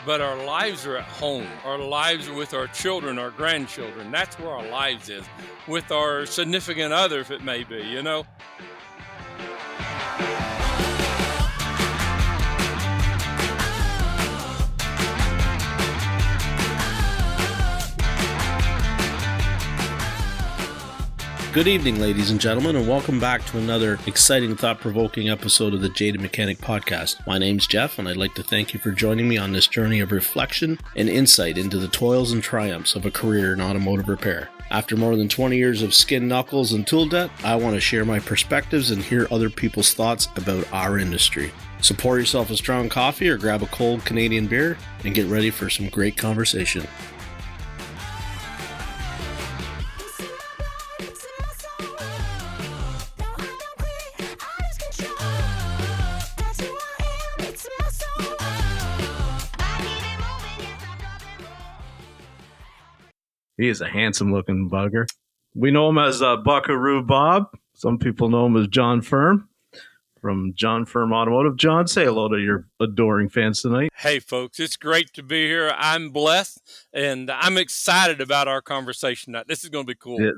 but our lives are at home. Our lives are with our children, our grandchildren. That's where our lives is, with our significant other, if it may be, you know. Good evening, ladies and gentlemen, and welcome back to another exciting, thought-provoking episode of the Jaded Mechanic podcast. My name's Jeff, and I'd like to thank you for joining me on this journey of reflection and insight into the toils and triumphs of a career in automotive repair. After more than 20 years of skin, knuckles, and tool debt, I want to share my perspectives and hear other people's thoughts about our industry. So pour yourself a strong coffee or grab a cold Canadian beer and get ready for some great conversation. He is a handsome-looking bugger. We know him as Buckaroo Bob. Some people know him as John Firm from John Firm Automotive. John, say hello to your adoring fans tonight. Hey, folks, it's great to be here. I'm blessed, and I'm excited about our conversation tonight. This is going to be cool. Yeah,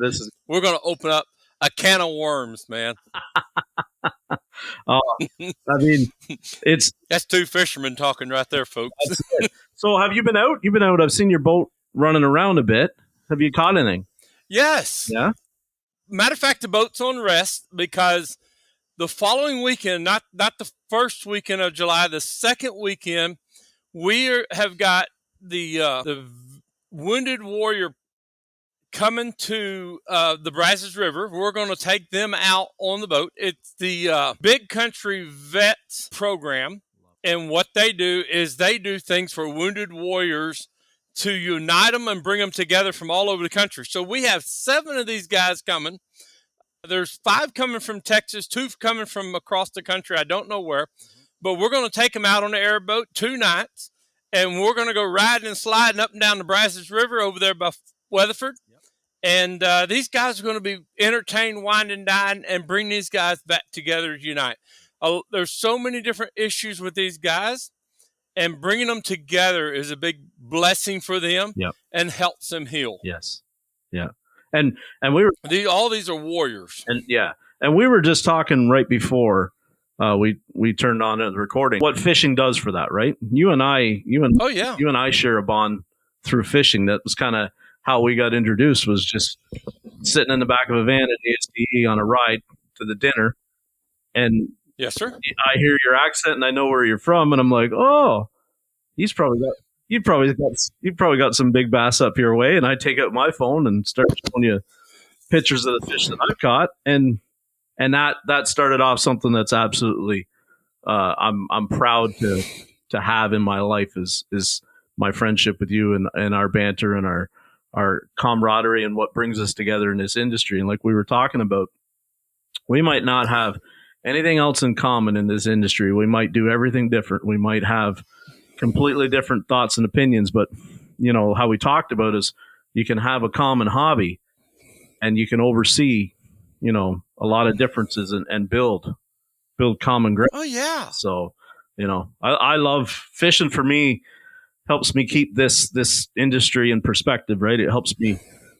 We're going to open up a can of worms, man. I mean, that's two fishermen talking right there, folks. So have you been out? You've been out. I've seen your boat running around a bit. Have you caught anything? Yes. Yeah. Matter of fact, the boat's on rest because the following weekend, not the first weekend of July, the second weekend, have got the Wounded Warrior coming to the Brazos River. We're going to take them out on the boat. It's the Big Country Vets program, and what they do is they do things for wounded warriors to unite them and bring them together from all over the country. So we have 7 of these guys coming. There's 5 coming from Texas, 2 coming from across the country. I don't know where, but we're going to take them out on the airboat 2 nights, and we're going to go riding and sliding up and down the Brazos River over there by Weatherford. And these guys are going to be entertained, wine and dine, and bring these guys back together to unite. There's so many different issues with these guys, and bringing them together is a big blessing for them. Yep. And helps them heal. Yes. Yeah. And we were all these are warriors. And we were just talking right before we turned on the recording what fishing does for that, right? You and I share a bond through fishing. That was kind of how we got introduced, was just sitting in the back of a van at ASTE on a ride to the dinner. And yes, sir. I hear your accent and I know where you're from, and I'm like, oh, you've probably got some big bass up your way. And I take out my phone and start showing you pictures of the fish that I've caught, and that started off something that's absolutely I'm proud to have in my life is my friendship with you and our banter and our camaraderie and what brings us together in this industry. And like we were talking about, we might not have anything else in common in this industry. We might do everything different. We might have completely different thoughts and opinions, but you know, how we talked about is you can have a common hobby and you can oversee, you know, a lot of differences and build common ground. Oh yeah. So, you know, I love fishing. For me, helps me keep this industry in perspective, right? It helps me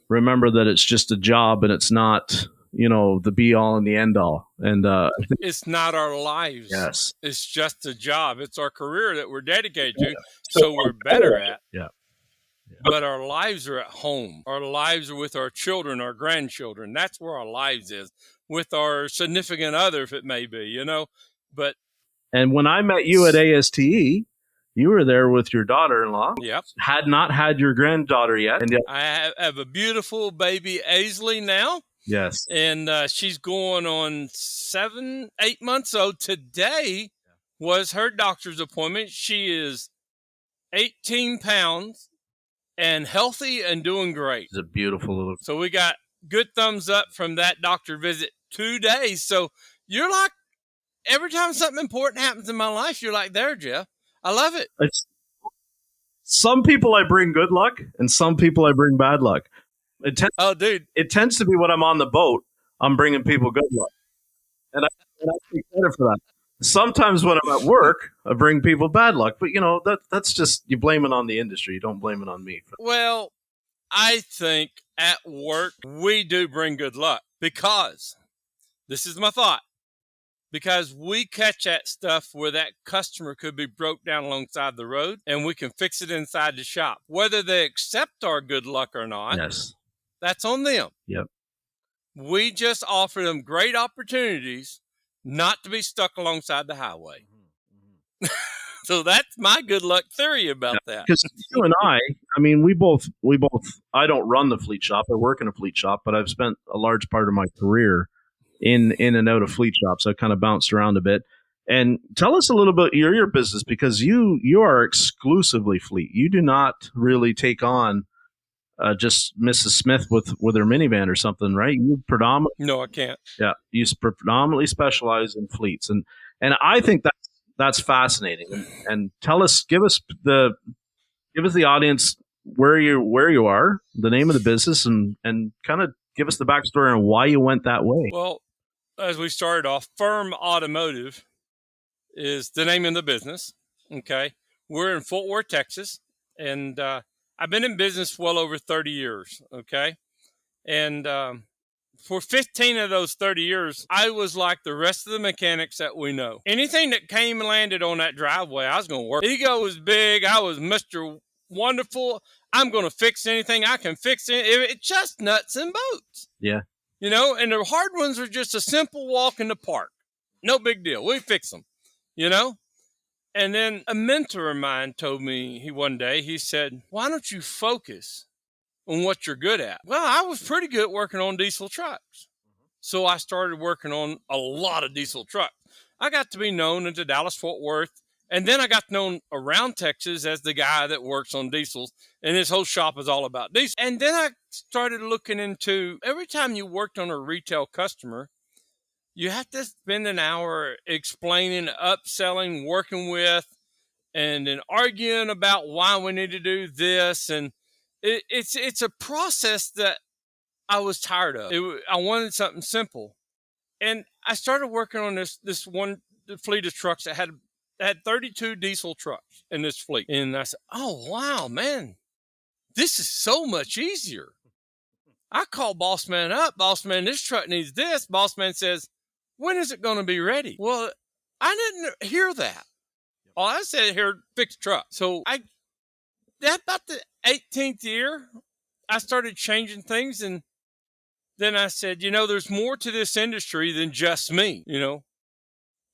remember that it's just a job and it's not, you know, the be all and the end all. And it's not our lives. Yes. It's just a job. It's our career that we're dedicated to. So we're better at. Yeah. But our lives are at home. Our lives are with our children, our grandchildren. That's where our lives is, with our significant other, if it may be, you know. And when I met you at ASTE, you were there with your daughter-in-law. Yep. Had not had your granddaughter yet. And I have a beautiful baby, Aisley, now. Yes. And she's going on 7-8 months old. Today was her doctor's appointment. She is 18 pounds and healthy and doing great. It's a beautiful little. So we got good thumbs up from that doctor visit 2 days. So you're like, every time something important happens in my life, you're like there, Jeff. I love it. Some people I bring good luck, and some people I bring bad luck. It tends to be when I'm on the boat, I'm bringing people good luck, and I take credit for that. sometimes when I'm at work, I bring people bad luck. But that's just, you blame it on the industry. You don't blame it on me. Well, I think at work we do bring good luck because this is my thought. Because we catch that stuff where that customer could be broke down alongside the road and we can fix it inside the shop. Whether they accept our good luck or not, Yes. that's on them. Yep. We just offer them great opportunities not to be stuck alongside the highway. So that's my good luck theory about that. Because you and I mean, we both, I don't run the fleet shop. I work in a fleet shop, but I've spent a large part of my career in and out of fleet shops. I kind of bounced around a bit. And tell us a little bit your business, because you are exclusively fleet. You do not really take on just Mrs. Smith with her minivan or something, right? You predominantly No, I can't. Yeah, you predominantly specialize in fleets, and I think that's fascinating. And give us the audience where you are, the name of the business, and kind of give us the backstory on why you went that way. Well, as we started off, Firm Automotive is the name of the business. Okay. We're in Fort Worth, Texas. And I've been in business well over 30 years. Okay. And for 15 of those 30 years, I was like the rest of the mechanics that we know. Anything that came and landed on that driveway, I was going to work. Ego was big. I was Mr. Wonderful. I'm going to fix anything I can fix. It's just nuts and bolts. Yeah. And the hard ones are just a simple walk in the park. No big deal. We fix them, And then a mentor of mine told me one day, he said, why don't you focus on what you're good at? Well, I was pretty good at working on diesel trucks. So I started working on a lot of diesel trucks. I got to be known into Dallas-Fort Worth. And then I got known around Texas as the guy that works on diesels. And his whole shop is all about diesel. And then I started looking into, every time you worked on a retail customer, you have to spend an hour explaining, upselling, working with, and then arguing about why we need to do this. And it's a process that I was tired of. I wanted something simple. And I started working on this one fleet of trucks that had 32 diesel trucks in this fleet. And I said, oh, wow, man, this is so much easier. I call boss man up. Boss man, this truck needs this. Boss man says, when is it going to be ready? Well, I didn't hear that. All I said here, fix truck. So about the 18th year, I started changing things. And then I said, there's more to this industry than just me.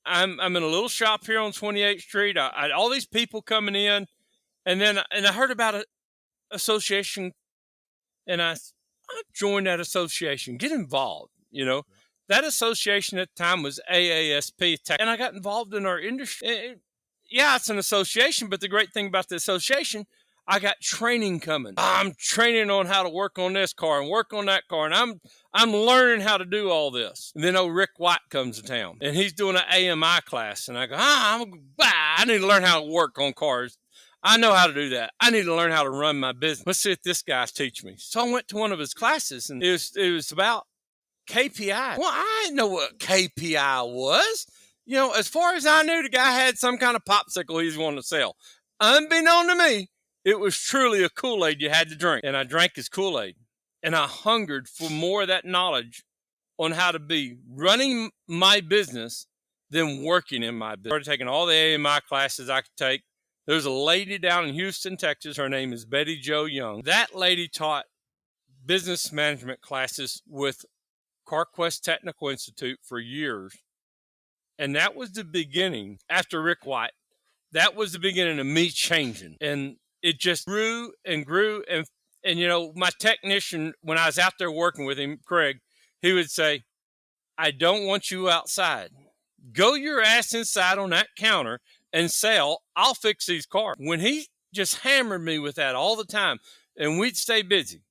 I'm in a little shop here on 28th Street. I had all these people coming in, and I heard about an association, and I joined that association. Get involved, That association at the time was AASP, and I got involved in our industry. Yeah, it's an association, but the great thing about the association, I got training coming. I'm training on how to work on this car and work on that car, and I'm learning how to do all this. And then Rick White comes to town, and he's doing an AMI class, and I go, I need to learn how to work on cars. I know how to do that. I need to learn how to run my business. Let's see if this guy's teach me. So I went to one of his classes, and it was about KPI. Well, I didn't know what KPI was. As far as I knew, the guy had some kind of popsicle he's wanting to sell. Unbeknown to me, it was truly a Kool-Aid you had to drink. And I drank his Kool-Aid. And I hungered for more of that knowledge on how to be running my business than working in my business. I started taking all the AMI classes I could take. There's a lady down in Houston, Texas. Her name is Betty Jo Young. That lady taught business management classes with CarQuest Technical Institute for years. And that was the beginning, after Rick White, that was the beginning of me changing. And it just grew and grew. And my technician, when I was out there working with him, Craig, he would say, I don't want you outside. Go your ass inside on that counter and sell. I'll fix these cars. When he just hammered me with that all the time, and we'd stay busy.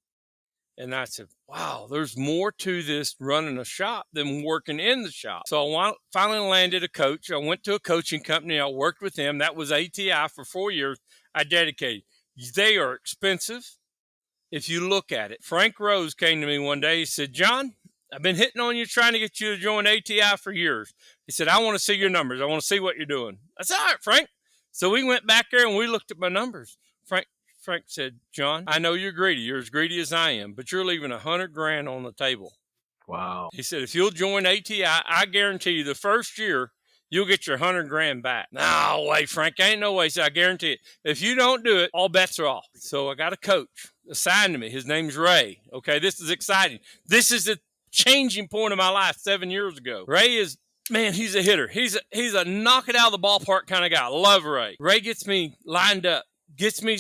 And I said, wow, there's more to this running a shop than working in the shop. So I finally landed a coach. I went to a coaching company. I worked with them. That was ATI for 4 years. I dedicated. They are expensive if you look at it. Frank Rose came to me one day. He said, John, I've been hitting on you trying to get you to join ATI for years. He said, I want to see your numbers. I want to see what you're doing. I said, all right, Frank. So we went back there and we looked at my numbers. Frank said, John, I know you're greedy. You're as greedy as I am, but you're leaving $100,000 on the table. Wow. He said, if you'll join ATI, I guarantee you the first year, you'll get your $100,000 back. No way, Frank. Ain't no way. He said, I guarantee it. If you don't do it, all bets are off. So I got a coach assigned to me. His name's Ray. Okay, this is exciting. This is the changing point of my life 7 years ago. Ray is, man, he's a hitter. He's a knock it out of the ballpark kind of guy. I love Ray. Ray gets me lined up, gets me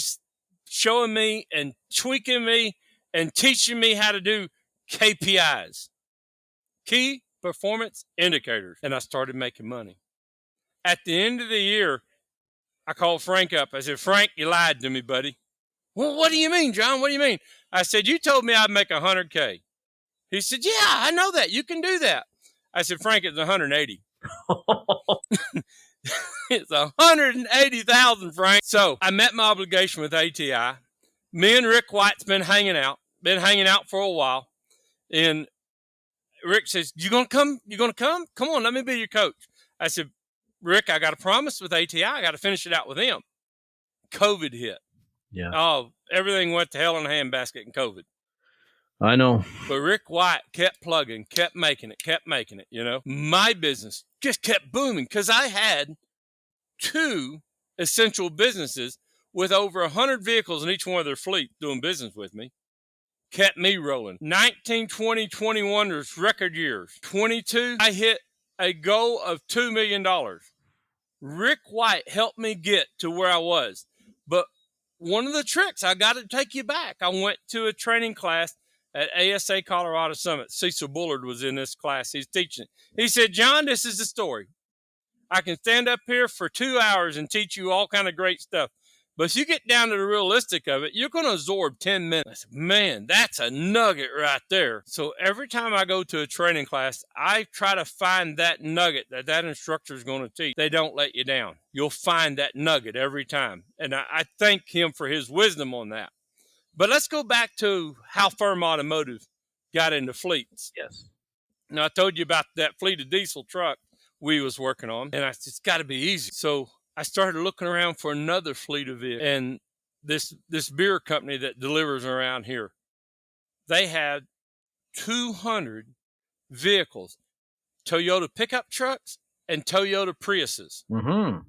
showing me and tweaking me and teaching me how to do KPIs, key performance indicators. And I started making money. At the end of the year, I called Frank up. I said, Frank, you lied to me, buddy. Well, what do you mean, John? What do you mean? I said, you told me I'd make $100,000. He said, yeah, I know that. You can do that. I said, Frank, it's 180. It's 180,000, Frank. So I met my obligation with ATI. Me and Rick White's been hanging out for a while. And Rick says, you going to come? You going to come? Come on, let me be your coach. I said, Rick, I got a promise with ATI. I got to finish it out with them. COVID hit. Yeah. Oh, everything went to hell in a handbasket in COVID. I know. But Rick White kept plugging, kept making it, you know. My business just kept booming because I had 2 essential businesses with over 100 vehicles in each one of their fleet doing business with me. Kept me rolling. 19, 20, 21 was record years. 22, I hit a goal of $2 million. Rick White helped me get to where I was. But one of the tricks, I got to take you back. I went to a training class at ASA Colorado Summit. Cecil Bullard was in this class. He's teaching it. He said, John, this is the story. I can stand up here for 2 hours and teach you all kind of great stuff. But if you get down to the realistic of it, you're going to absorb 10 minutes. I said, man, that's a nugget right there. So every time I go to a training class, I try to find that nugget that instructor is going to teach. They don't let you down. You'll find that nugget every time. And I thank him for his wisdom on that. But let's go back to how Firm Automotive got into fleets. Yes. Now, I told you about that fleet of diesel truck we was working on, and I said, it's got to be easy. So I started looking around for another fleet of vehicles. And this beer company that delivers around here, they had 200 vehicles, Toyota pickup trucks and Toyota Priuses. Mm-hmm.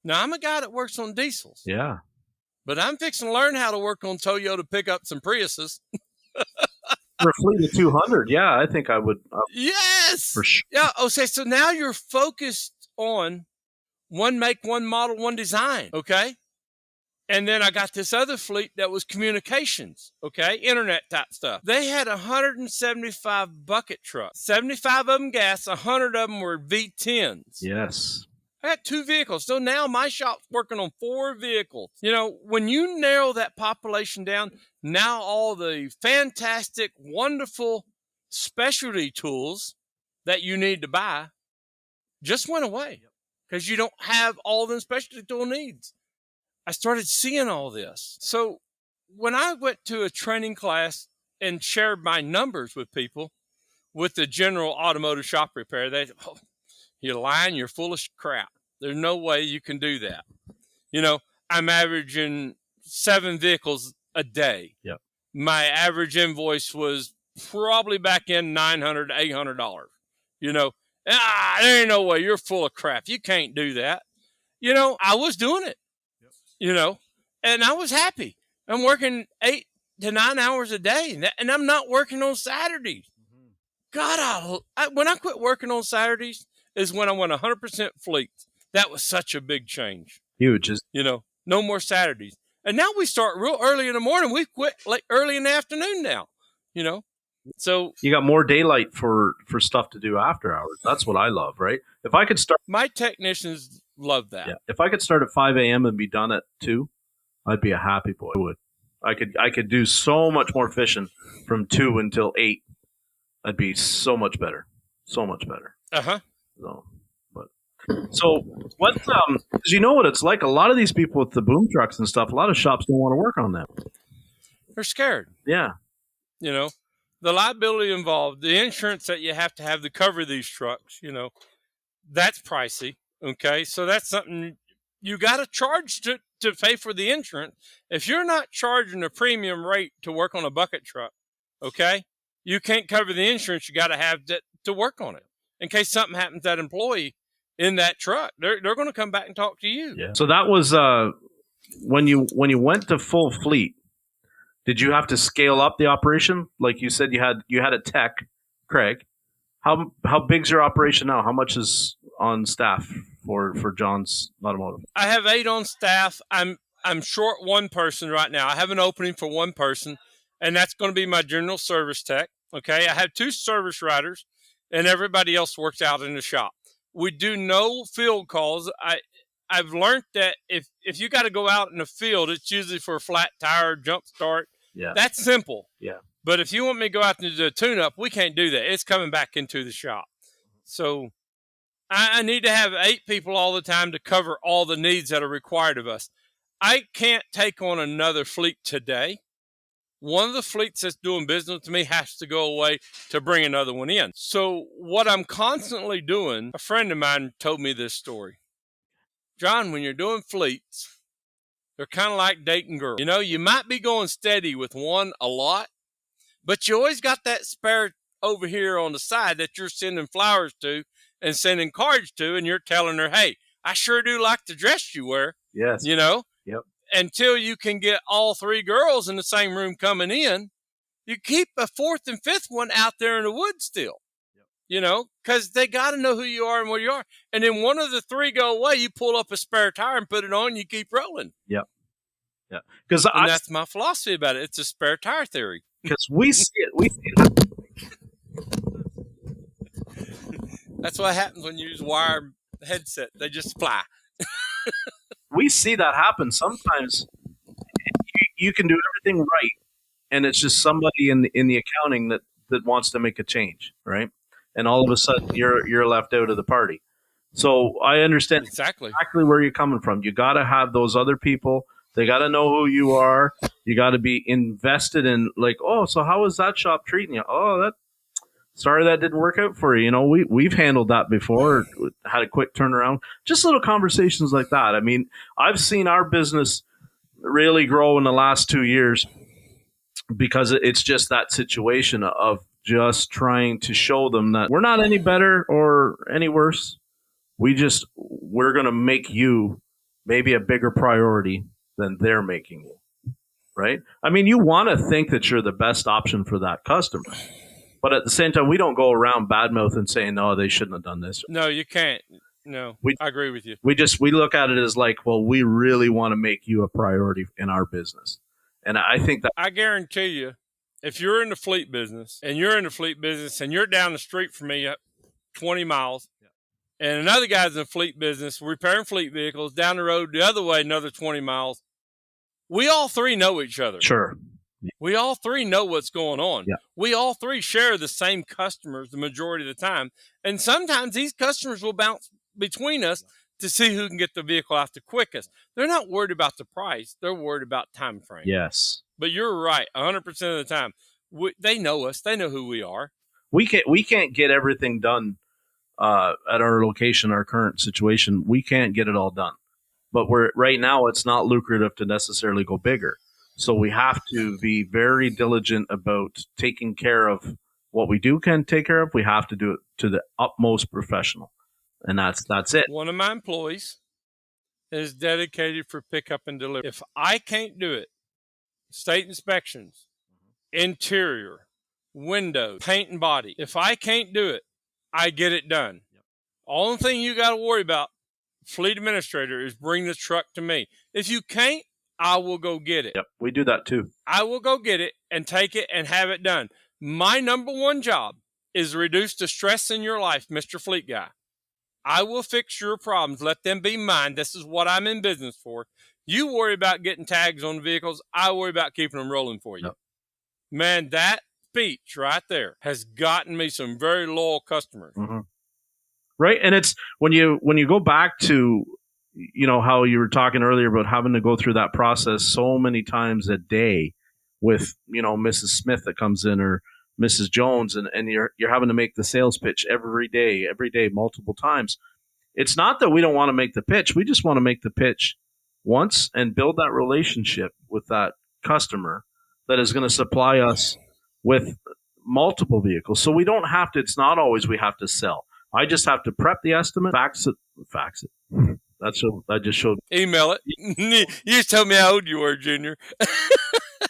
Now, I'm a guy that works on diesels. Yeah. But I'm fixing to learn how to work on Toyota pickups and Priuses. For a fleet of 200, yeah, I think I would. Yes! For sure. Yeah, okay, so now you're focused on one make, one model, one design, okay? And then I got this other fleet that was communications, okay? Internet type stuff. They had 175 bucket trucks. 75 of them gas, 100 of them were V10s. Yes. I got 2 vehicles. So now my shop's working on 4 vehicles. You know, when you narrow that population down, now all the fantastic, wonderful specialty tools that you need to buy just went away because you don't have all them specialty tool needs. I started seeing all this. So when I went to a training class and shared my numbers with people with the general automotive shop repair, they said, oh, you're lying, you're full of crap. There's no way you can do that. You know, I'm averaging 7 vehicles a day. Yep. My average invoice was probably back in $900, $800. You know, there ain't no way, you're full of crap. You can't do that. You know, I was doing it, you know, and I was happy. I'm working 8 to 9 hours a day, and I'm not working on Saturdays. Mm-hmm. God, when I quit working on Saturdays is when I went 100% fleet. That was such a big change. Huge. You know, no more Saturdays. And now we start real early in the morning. We quit like early in the afternoon now, you know. So you got more daylight for stuff to do after hours. That's what I love, right? If I could start, my technicians love that. Yeah. If I could start at 5 a.m. and be done at 2, I'd be a happy boy. I would. I could do so much more fishing from 2 until 8. I'd be so much better. So much better. Uh-huh. So what, because you know what it's like, a lot of these people with the boom trucks and stuff, a lot of shops don't want to work on them. They're scared. Yeah. You know, the liability involved, the insurance that you have to cover these trucks, you know, That's pricey. Okay. So that's something you got to charge to pay for the insurance. If you're not charging a premium rate to work on a bucket truck, okay, you can't cover the insurance you got to have to work on it. In case something happens to that employee in that truck, they're going to come back and talk to you. Yeah. So that was when you went to full fleet. Did you have to scale up the operation? Like you said, you had a tech, Craig. How big's your operation now? How much is on staff for John's Automotive? I have 8 on staff. I'm short one person right now. I have an opening for one person, and that's going to be my general service tech. Okay, I have 2 service riders, and everybody else works out in the shop. We do no field calls. I've learned that if you got to go out in the field, it's usually for a flat tire, jump start. Yeah, that's simple. Yeah. But if you want me to go out and do a tune-up, we can't do that. It's coming back into the shop. So I need to have 8 people all the time to cover all the needs that are required of us. I can't take on another fleet today. One of the fleets that's doing business with me has to go away to bring another one in. So what I'm constantly doing, a friend of mine told me this story. John, when you're doing fleets, they're kind of like dating girls. You know, you might be going steady with one a lot, but you always got that spare over here on the side that you're sending flowers to and sending cards to, and you're telling her, hey, I sure do like the dress you wear. Yes. You know? Yep. Until you can get all 3 girls in the same room coming in, you keep a 4th and 5th one out there in the woods still. Yep. You know, because they got to know who you are and where you are. And then one of the 3 go away, you pull up a spare tire and put it on, you keep rolling. Yep. Yeah. And that's my philosophy about it. It's a spare tire theory. Because we see it. That's what happens when you use wire headset. They just fly. We see that happen sometimes. You can do everything right, and it's just somebody in the accounting that wants to make a change, right? And all of a sudden, you're left out of the party. So I understand exactly where you're coming from. You got to have those other people. They got to know who you are. You got to be invested in, like, oh, so how is that shop treating you? Oh, sorry that didn't work out for you. You know, we've handled that before, had a quick turnaround. Just little conversations like that. I mean, I've seen our business really grow in the last 2 years because it's just that situation of just trying to show them that we're not any better or any worse. We're going to make you maybe a bigger priority than they're making you, right? I mean, you want to think that you're the best option for that customer. But at the same time, we don't go around badmouth and saying, no, they shouldn't have done this. No, you can't. No, I agree with you. We look at it as like, well, we really want to make you a priority in our business. And I think that... I guarantee you, if you're in the fleet business and you're down the street from me 20 miles, and another guy's in the fleet business repairing fleet vehicles down the road the other way another 20 miles, we all 3 know each other. Sure. We all 3 know what's going on. Yeah. We all 3 share the same customers the majority of the time. And sometimes these customers will bounce between us to see who can get the vehicle out the quickest. They're not worried about the price. They're worried about time frame. Yes. But you're right. 100% of the time, they know us. They know who we are. We can't get everything done at our location, our current situation. We can't get it all done. But right now, it's not lucrative to necessarily go bigger. So we have to be very diligent about taking care of what we can take care of. We have to do it to the utmost professional. And that's it. One of my employees is dedicated for pickup and delivery. If I can't do it, state inspections, interior, windows, paint and body. If I can't do it, I get it done. Yep. Only thing you got to worry about, fleet administrator, is bring the truck to me. If you can't, I will go get it. Yep, we do that too. I will go get it and take it and have it done. My number one job is reduce the stress in your life, Mr. Fleet Guy. I will fix your problems. Let them be mine. This is what I'm in business for. You worry about getting tags on the vehicles. I worry about keeping them rolling for you. Yep. Man, that speech right there has gotten me some very loyal customers. Mm-hmm. Right. And it's when you go back to, you know, how you were talking earlier about having to go through that process so many times a day with, you know, Mrs. Smith that comes in or Mrs. Jones, and you're having to make the sales pitch every day, multiple times. It's not that we don't want to make the pitch. We just want to make the pitch once and build that relationship with that customer that is going to supply us with multiple vehicles. So we don't have to, it's not always we have to sell. I just have to prep the estimate, fax it. I just showed. Email it. You just told me how old you were, Junior.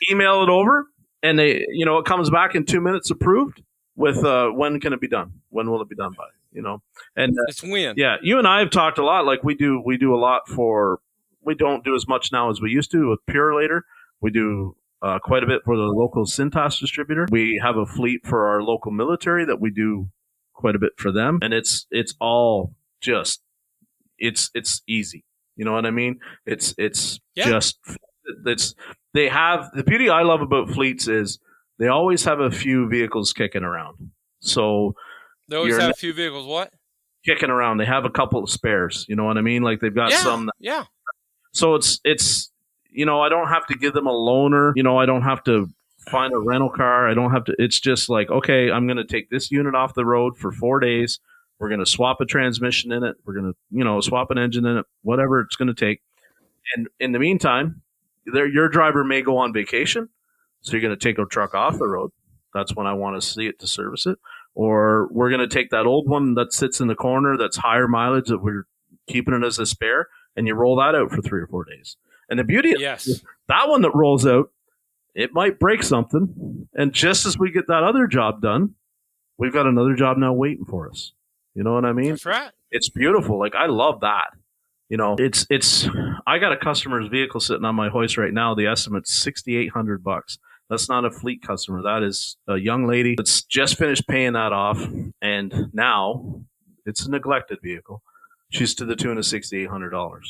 Email it over, and it comes back in 2 minutes approved with when can it be done? When will it be done by? And it's when. Yeah, you and I have talked a lot. Like we do a lot for. We don't do as much now as we used to with Purelator. We do quite a bit for the local Cintas distributor. We have a fleet for our local military that we do quite a bit for them, and it's all just it's easy. You know what I mean? It's they have the beauty I love about fleets is they always have a few vehicles kicking around. So they always have a few vehicles. What? Kicking around. They have a couple of spares. You know what I mean? Like they've got some. Yeah. So it's I don't have to give them a loaner. I don't have to find a rental car. I don't have to. It's just like, okay, I'm going to take this unit off the road for 4 days. We're going to swap a transmission in it. We're going to, swap an engine in it, whatever it's going to take. And in the meantime, your driver may go on vacation. So you're going to take a truck off the road. That's when I want to see it to service it. Or we're going to take that old one that sits in the corner that's higher mileage that we're keeping it as a spare, and you roll that out for 3 or 4 days. And the beauty of that one that rolls out, it might break something. And just as we get that other job done, we've got another job now waiting for us. You know what I mean? That's right. It's beautiful. Like I love that. It's I got a customer's vehicle sitting on my hoist right now. The estimate's $6,800. That's not a fleet customer. That is a young lady that's just finished paying that off, and now it's a neglected vehicle. She's to the tune of $6,800,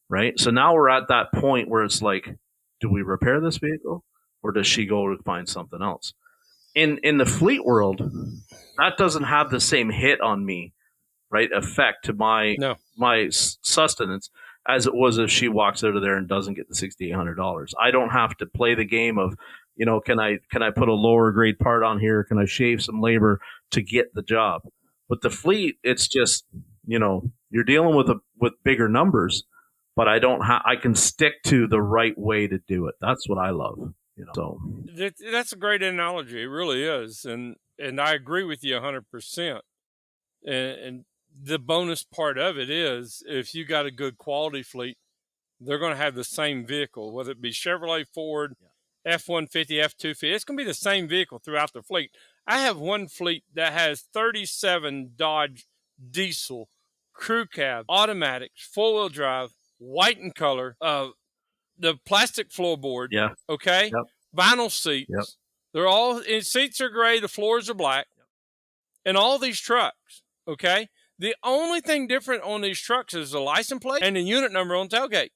right? So now we're at that point where it's like, do we repair this vehicle, or does she go to find something else? In the fleet world, that doesn't have the same hit on me, right? Effect to my sustenance as it was if she walks out of there and doesn't get the $6,800. I don't have to play the game of, can I put a lower grade part on here? Can I shave some labor to get the job? With the fleet, it's just, you're dealing with bigger numbers, but I can stick to the right way to do it. That's what I love. So that's a great analogy. It really is. And I agree with you 100%. And the bonus part of it is if you got a good quality fleet, they're going to have the same vehicle, whether it be Chevrolet, Ford, F-150, F-250. It's going to be the same vehicle throughout the fleet. I have one fleet that has 37 Dodge diesel, crew cab, automatics, four-wheel drive, white in color, the plastic floorboard, okay, vinyl seats. They're all, seats are gray, the floors are black, and all these trucks, okay? The only thing different on these trucks is the license plate and the unit number on the tailgate.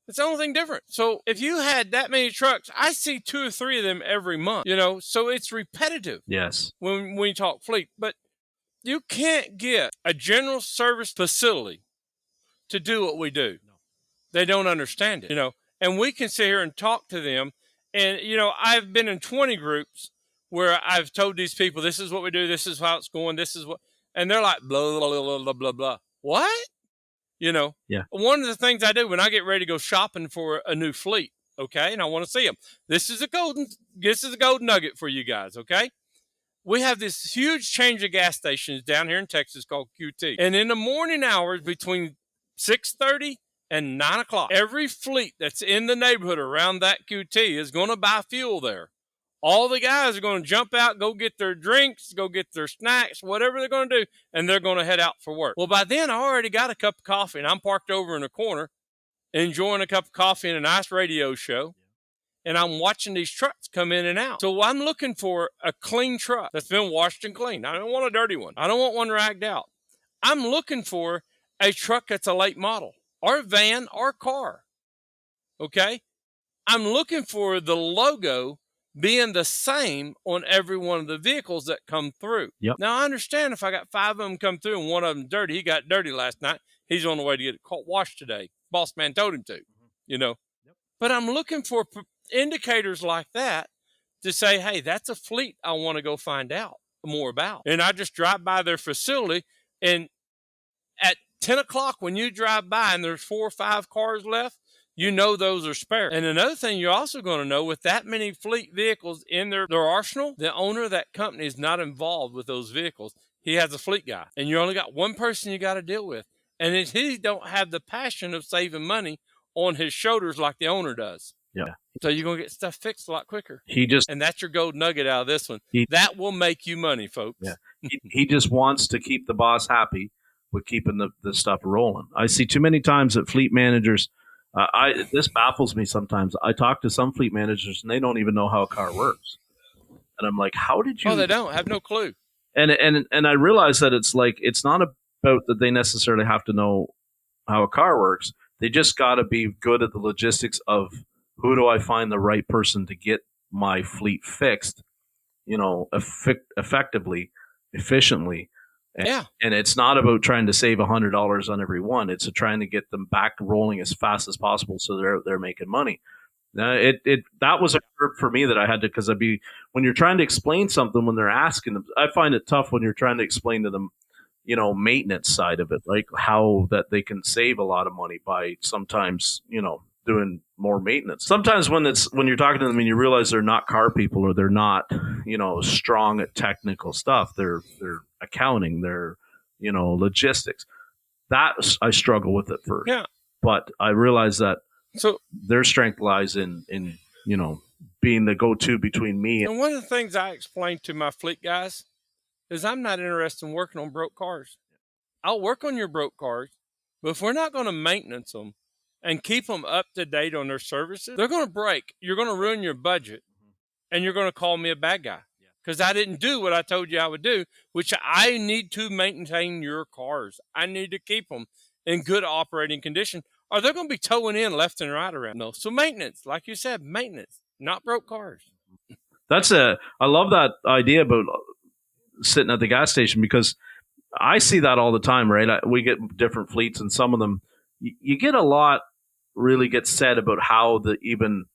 It's the only thing different. So if you had that many trucks, I see 2 or 3 of them every month, so it's repetitive. Yes. When you talk fleet, but you can't get a general service facility to do what we do. No. They don't understand it, and we can sit here and talk to them. And, I've been in 20 groups where I've told these people, this is what we do. This is how it's going. This is what, and they're like, blah, blah, blah, blah, blah, blah. What? One of the things I do when I get ready to go shopping for a new fleet, okay, and I want to see them. This is a golden nugget for you guys, okay? We have this huge change of gas stations down here in Texas called QT. And in the morning hours between 6:30 and 9 o'clock, every fleet that's in the neighborhood around that QT is going to buy fuel there. All the guys are going to jump out, go get their drinks, go get their snacks, whatever they're going to do, and they're going to head out for work. Well, by then, I already got a cup of coffee, and I'm parked over in a corner enjoying a cup of coffee and a nice radio show, and I'm watching these trucks come in and out. So I'm looking for a clean truck that's been washed and cleaned. I don't want a dirty one. I don't want one ragged out. I'm looking for a truck that's a late model, or van, or car, okay? I'm looking for the logo being the same on every one of the vehicles that come through. Yep. Now, I understand if I got 5 of them come through and one of them dirty, he got dirty last night, he's on the way to get it washed today. Boss man told him to, Yep. But I'm looking for indicators like that to say, hey, that's a fleet I want to go find out more about. And I just drive by their facility, and at 10 o'clock when you drive by and there's 4 or 5 cars left, you know those are spare. And another thing you're also going to know, with that many fleet vehicles in their arsenal, the owner of that company is not involved with those vehicles. He has a fleet guy, and you only got one person you got to deal with. And he don't have the passion of saving money on his shoulders like the owner does. Yeah. So you're going to get stuff fixed a lot quicker. And that's your gold nugget out of this one. That will make you money, folks. Yeah. He just wants to keep the boss happy with keeping the stuff rolling. I see too many times that fleet managers, this baffles me sometimes. I talk to some fleet managers and they don't even know how a car works. And I'm like, how did you? Oh, they don't have no clue. And I realize that it's not about that they necessarily have to know how a car works. They just got to be good at the logistics of who do I find the right person to get my fleet fixed, effectively, efficiently. And it's not about trying to save $100 on every one. It's trying to get them back rolling as fast as possible so they're making money. That was a curve for me that I had to, because when you're trying to explain something, when they're asking them, I find it tough when you're trying to explain to them, maintenance side of it, like how that they can save a lot of money by sometimes, doing more maintenance. Sometimes when you're talking to them and you realize they're not car people, or they're not, strong at technical stuff, they're accounting, they're, logistics. That I struggle with at first. Yeah. But I realize that their strength lies in being the go-to between me and one of the things I explain to my fleet guys is I'm not interested in working on broke cars. I'll work on your broke cars, but if we're not going to maintenance them and keep them up to date on their services, they're going to break. You're going to ruin your budget, and you're going to call me a bad guy because I didn't do what I told you I would do, which I need to maintain your cars. I need to keep them in good operating condition, or they're going to be towing in left and right around. No, so maintenance, like you said, maintenance, not broke cars. I love that idea about sitting at the gas station, because I see that all the time, right? We get different fleets, and some of them, you get a lot really gets said about how even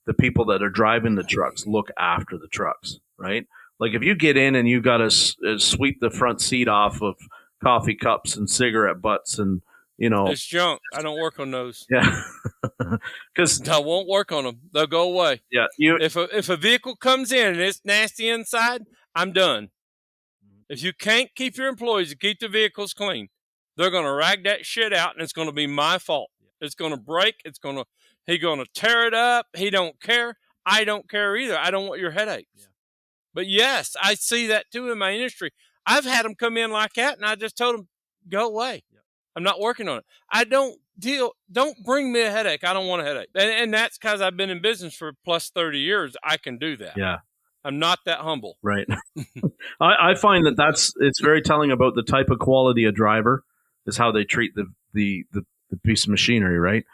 the people that are driving the trucks look after the trucks, right? Like if you get in and you got to sweep the front seat off of coffee cups and cigarette butts and, it's junk. I don't work on those. Yeah. Because I won't work on them. They'll go away. Yeah. If a vehicle comes in and it's nasty inside, I'm done. If you can't keep your employees to keep the vehicles clean, they're going to rag that shit out, and it's going to be my fault. It's going to break. He's going to tear it up. He don't care. I don't care either. I don't want your headaches. Yeah. But yes, I see that too in my industry. I've had them come in like that, and I just told them, go away. Yeah. I'm not working on it. Don't bring me a headache. I don't want a headache. And that's because I've been in business for plus 30 years. I can do that. Yeah. I'm not that humble. Right. I find it's very telling about the type of quality of driver is how they treat the piece of machinery, right?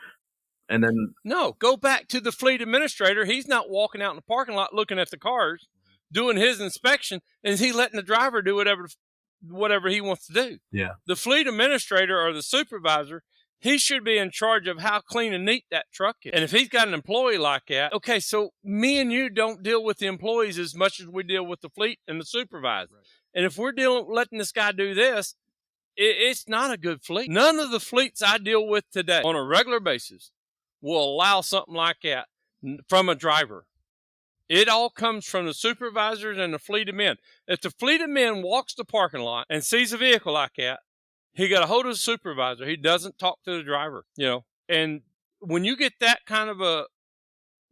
And then no, go back to the fleet administrator. He's not walking out in the parking lot looking at the cars, doing his inspection, and is he letting the driver do whatever he wants to do? Yeah. The fleet administrator or the supervisor, he should be in charge of how clean and neat that truck is. And if he's got an employee like that, okay, so me and you don't deal with the employees as much as we deal with the fleet and the supervisor. Right. And if we're letting this guy do this, it's not a good fleet. None of the fleets I deal with today on a regular basis will allow something like that from a driver. It all comes from the supervisors and the fleet of men. If the fleet of men walks the parking lot and sees a vehicle like that, he got a hold of the supervisor. He doesn't talk to the driver, And when you get that kind of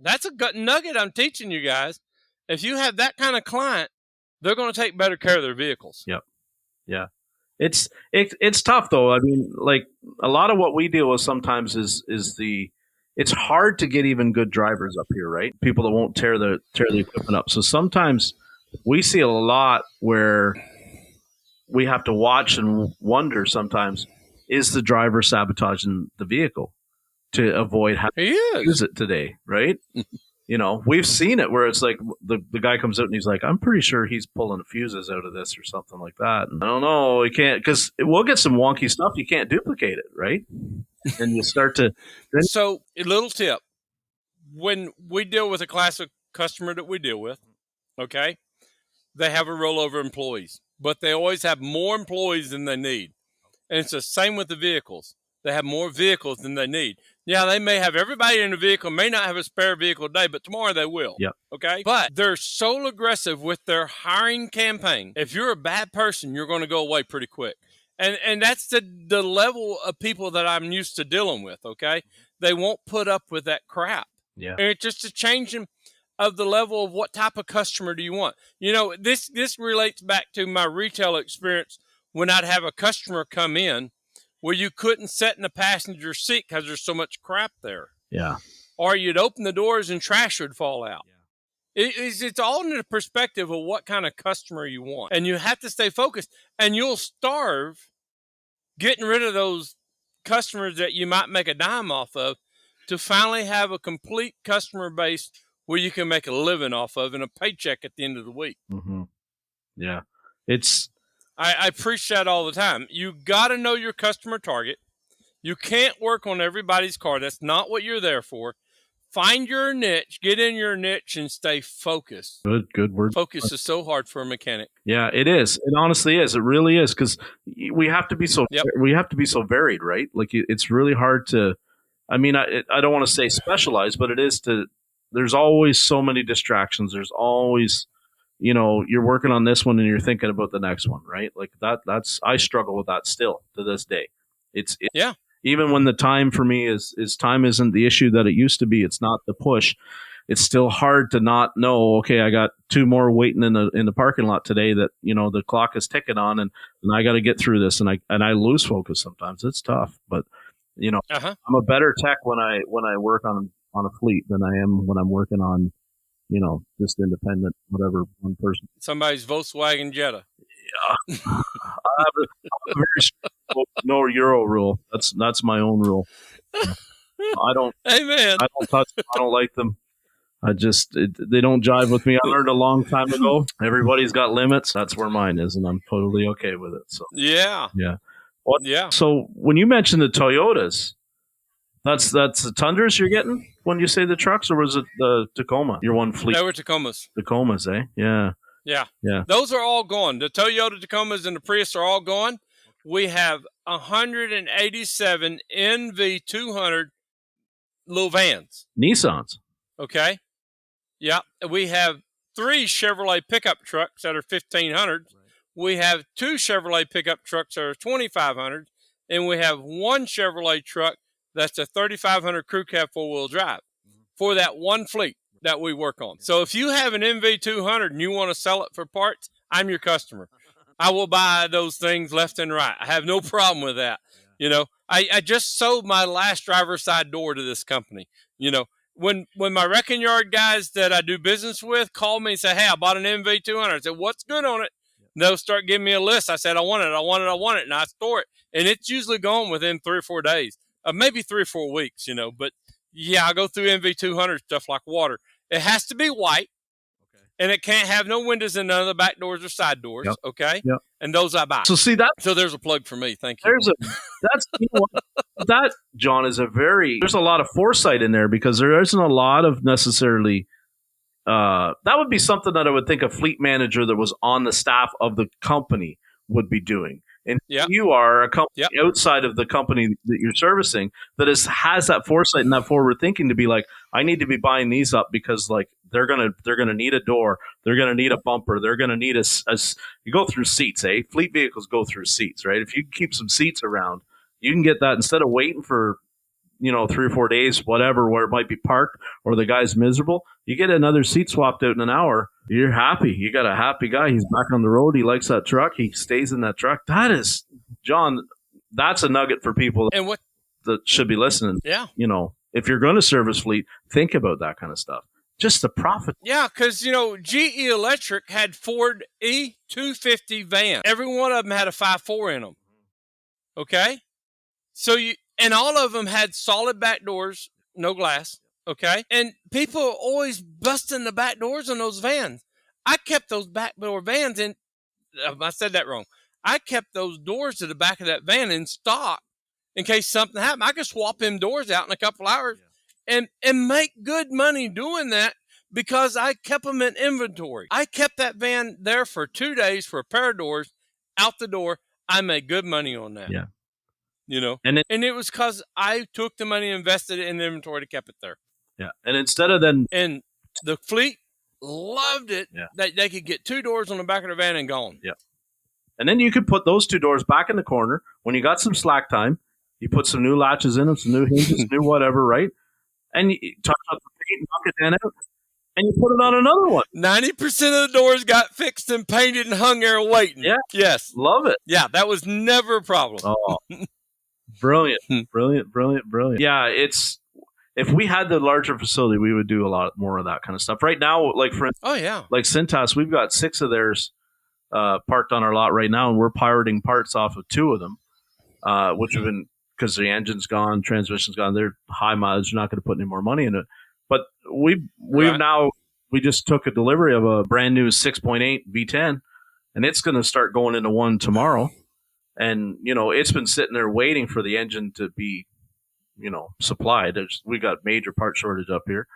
that's a gut nugget I'm teaching you guys. If you have that kind of client, they're going to take better care of their vehicles. Yep. Yeah. It's tough though. I mean, like a lot of what we deal with sometimes is it's hard to get even good drivers up here, right? People that won't tear the equipment up. So sometimes we see a lot where we have to watch and wonder sometimes, is the driver sabotaging the vehicle to avoid having to use it today, right? We've seen it where it's like the guy comes out and he's like, I'm pretty sure he's pulling fuses out of this or something like that. And I don't know, you can't, because we'll get some wonky stuff. You can't duplicate it, right? And you start to. So, a little tip. When we deal with a classic customer that we deal with, okay, they have a rollover employees, but they always have more employees than they need. And it's the same with the vehicles. They have more vehicles than they need. Yeah, they may have everybody in the vehicle, may not have a spare vehicle today, but tomorrow they will. Yep. Okay? But they're so aggressive with their hiring campaign. If you're a bad person, you're going to go away pretty quick. And that's the level of people that I'm used to dealing with, okay? They won't put up with that crap. Yeah. And it's just a change of the level of what type of customer do you want. You know, this relates back to my retail experience when I'd have a customer come in where you couldn't sit in the passenger seat because there's so much crap there. Yeah. Or you'd open the doors and trash would fall out. Yeah. It's all in the perspective of what kind of customer you want. And you have to stay focused. And you'll starve getting rid of those customers that you might make a dime off of to finally have a complete customer base where you can make a living off of and a paycheck at the end of the week. Mm-hmm. Yeah. I preach that all the time. You got to know your customer target. You can't work on everybody's car. That's not what you're there for. Find your niche, get in your niche, and stay focused. Good word. Focus is so hard for a mechanic. Yeah, it is. It honestly is. It really is, because we have to be so varied, right? Like it's really hard to. I mean, I don't want to say specialize, but it is to. There's always so many distractions. There's always, you're working on this one and you're thinking about the next one, right? Like that's I struggle with that still to this day. It's yeah. Even when the time for me is time isn't the issue that it used to be. It's not the push. It's still hard to not know, okay, I got two more waiting in the parking lot today that, the clock is ticking on and I got to get through this. And I lose focus sometimes. It's tough, but I'm a better tech when I work on a fleet than I am when I'm working on, just independent, whatever, one person. Somebody's Volkswagen Jetta. Yeah. I have a very strict no Euro rule. That's my own rule. I don't. Amen. I don't touch them. I don't like them. They don't jive with me. I learned a long time ago. Everybody's got limits. That's where mine is, and I'm totally okay with it. So yeah. Well, yeah. So when you mentioned the Toyotas, that's the Tundras you're getting when you say the trucks, or was it the Tacoma? Your one fleet. They were Tacomas. Tacomas, eh? Yeah. Yeah. Those are all gone. The Toyota Tacomas and the Prius are all gone. We have 187 NV200 little vans. Nissans. Okay. Yeah. We have 3 Chevrolet pickup trucks that are 1,500. Right. We have 2 Chevrolet pickup trucks that are 2,500. And we have 1 Chevrolet truck that's a 3,500 crew cab 4-wheel drive for that one fleet that we work on. So if you have an NV200 and you want to sell it for parts, I'm your customer. I will buy those things left and right. I have no problem with that. I just sold my last driver's side door to this company. When my wrecking yard guys that I do business with call me and say, hey, I bought an NV200. I said, what's good on it? And they'll start giving me a list. I said, I want it. And I store it. And it's usually gone within 3 or 4 days, maybe 3 or 4 weeks, but yeah, I go through NV200 stuff like water. It has to be white. And it can't have no windows in none of the back doors or side doors, okay? Yep. And those I buy. So see that. So there's a plug for me. Thank you. That, John, is there's a lot of foresight in there, because there isn't a lot of necessarily. That would be something that I would think a fleet manager that was on the staff of the company would be doing. And you are a company outside of the company that you're servicing that has that foresight and that forward thinking to be like, I need to be buying these up because like they're gonna need a door, they're gonna need a bumper, they're gonna need a you go through seats, eh? Fleet vehicles go through seats, right? If you keep some seats around, you can get that instead of waiting for 3 or 4 days, whatever, where it might be parked or the guy's miserable. You get another seat swapped out in an hour. You're happy. You got a happy guy. He's back on the road. He likes that truck. He stays in that truck. That is, John, that's a nugget for people that should be listening. Yeah. If you're going to service fleet, think about that kind of stuff. Just the profit. Yeah, because, GE Electric had Ford E250 vans. Every one of them had a 5.4 in them. Okay? So and all of them had solid back doors, no glass. Okay. And people are always busting the back doors on those vans. I kept those back door vans in. I said that wrong. I kept those doors to the back of that van in stock in case something happened. I could swap them doors out in a couple hours and make good money doing that because I kept them in inventory. I kept that van there for 2 days for a pair of doors out the door. I made good money on that. Yeah. And it was because I took the money and invested it in the inventory to keep it there. Yeah. And instead of then... And the fleet loved it that they could get 2 doors on the back of the van and gone. Yeah. And then you could put those 2 doors back in the corner. When you got some slack time, you put some new latches in them, some new hinges, new whatever, right? And you touch up the paint, knock it down out, and you put it on another one. 90% of the doors got fixed and painted and hung there waiting. Yeah. Yes. Love it. Yeah, that was never a problem. Oh, brilliant. Brilliant. Yeah, if we had the larger facility, we would do a lot more of that kind of stuff. Right now, like for instance, like Cintas, we've got 6 of theirs parked on our lot right now, and we're pirating parts off of 2 of them, which have been, because the engine's gone, transmission's gone, they're high mileage, you're not going to put any more money in it. But we just took a delivery of a brand new 6.8 V10, and it's going to start going into one tomorrow. And, it's been sitting there waiting for the engine to be, supplied. We got major part shortage up here,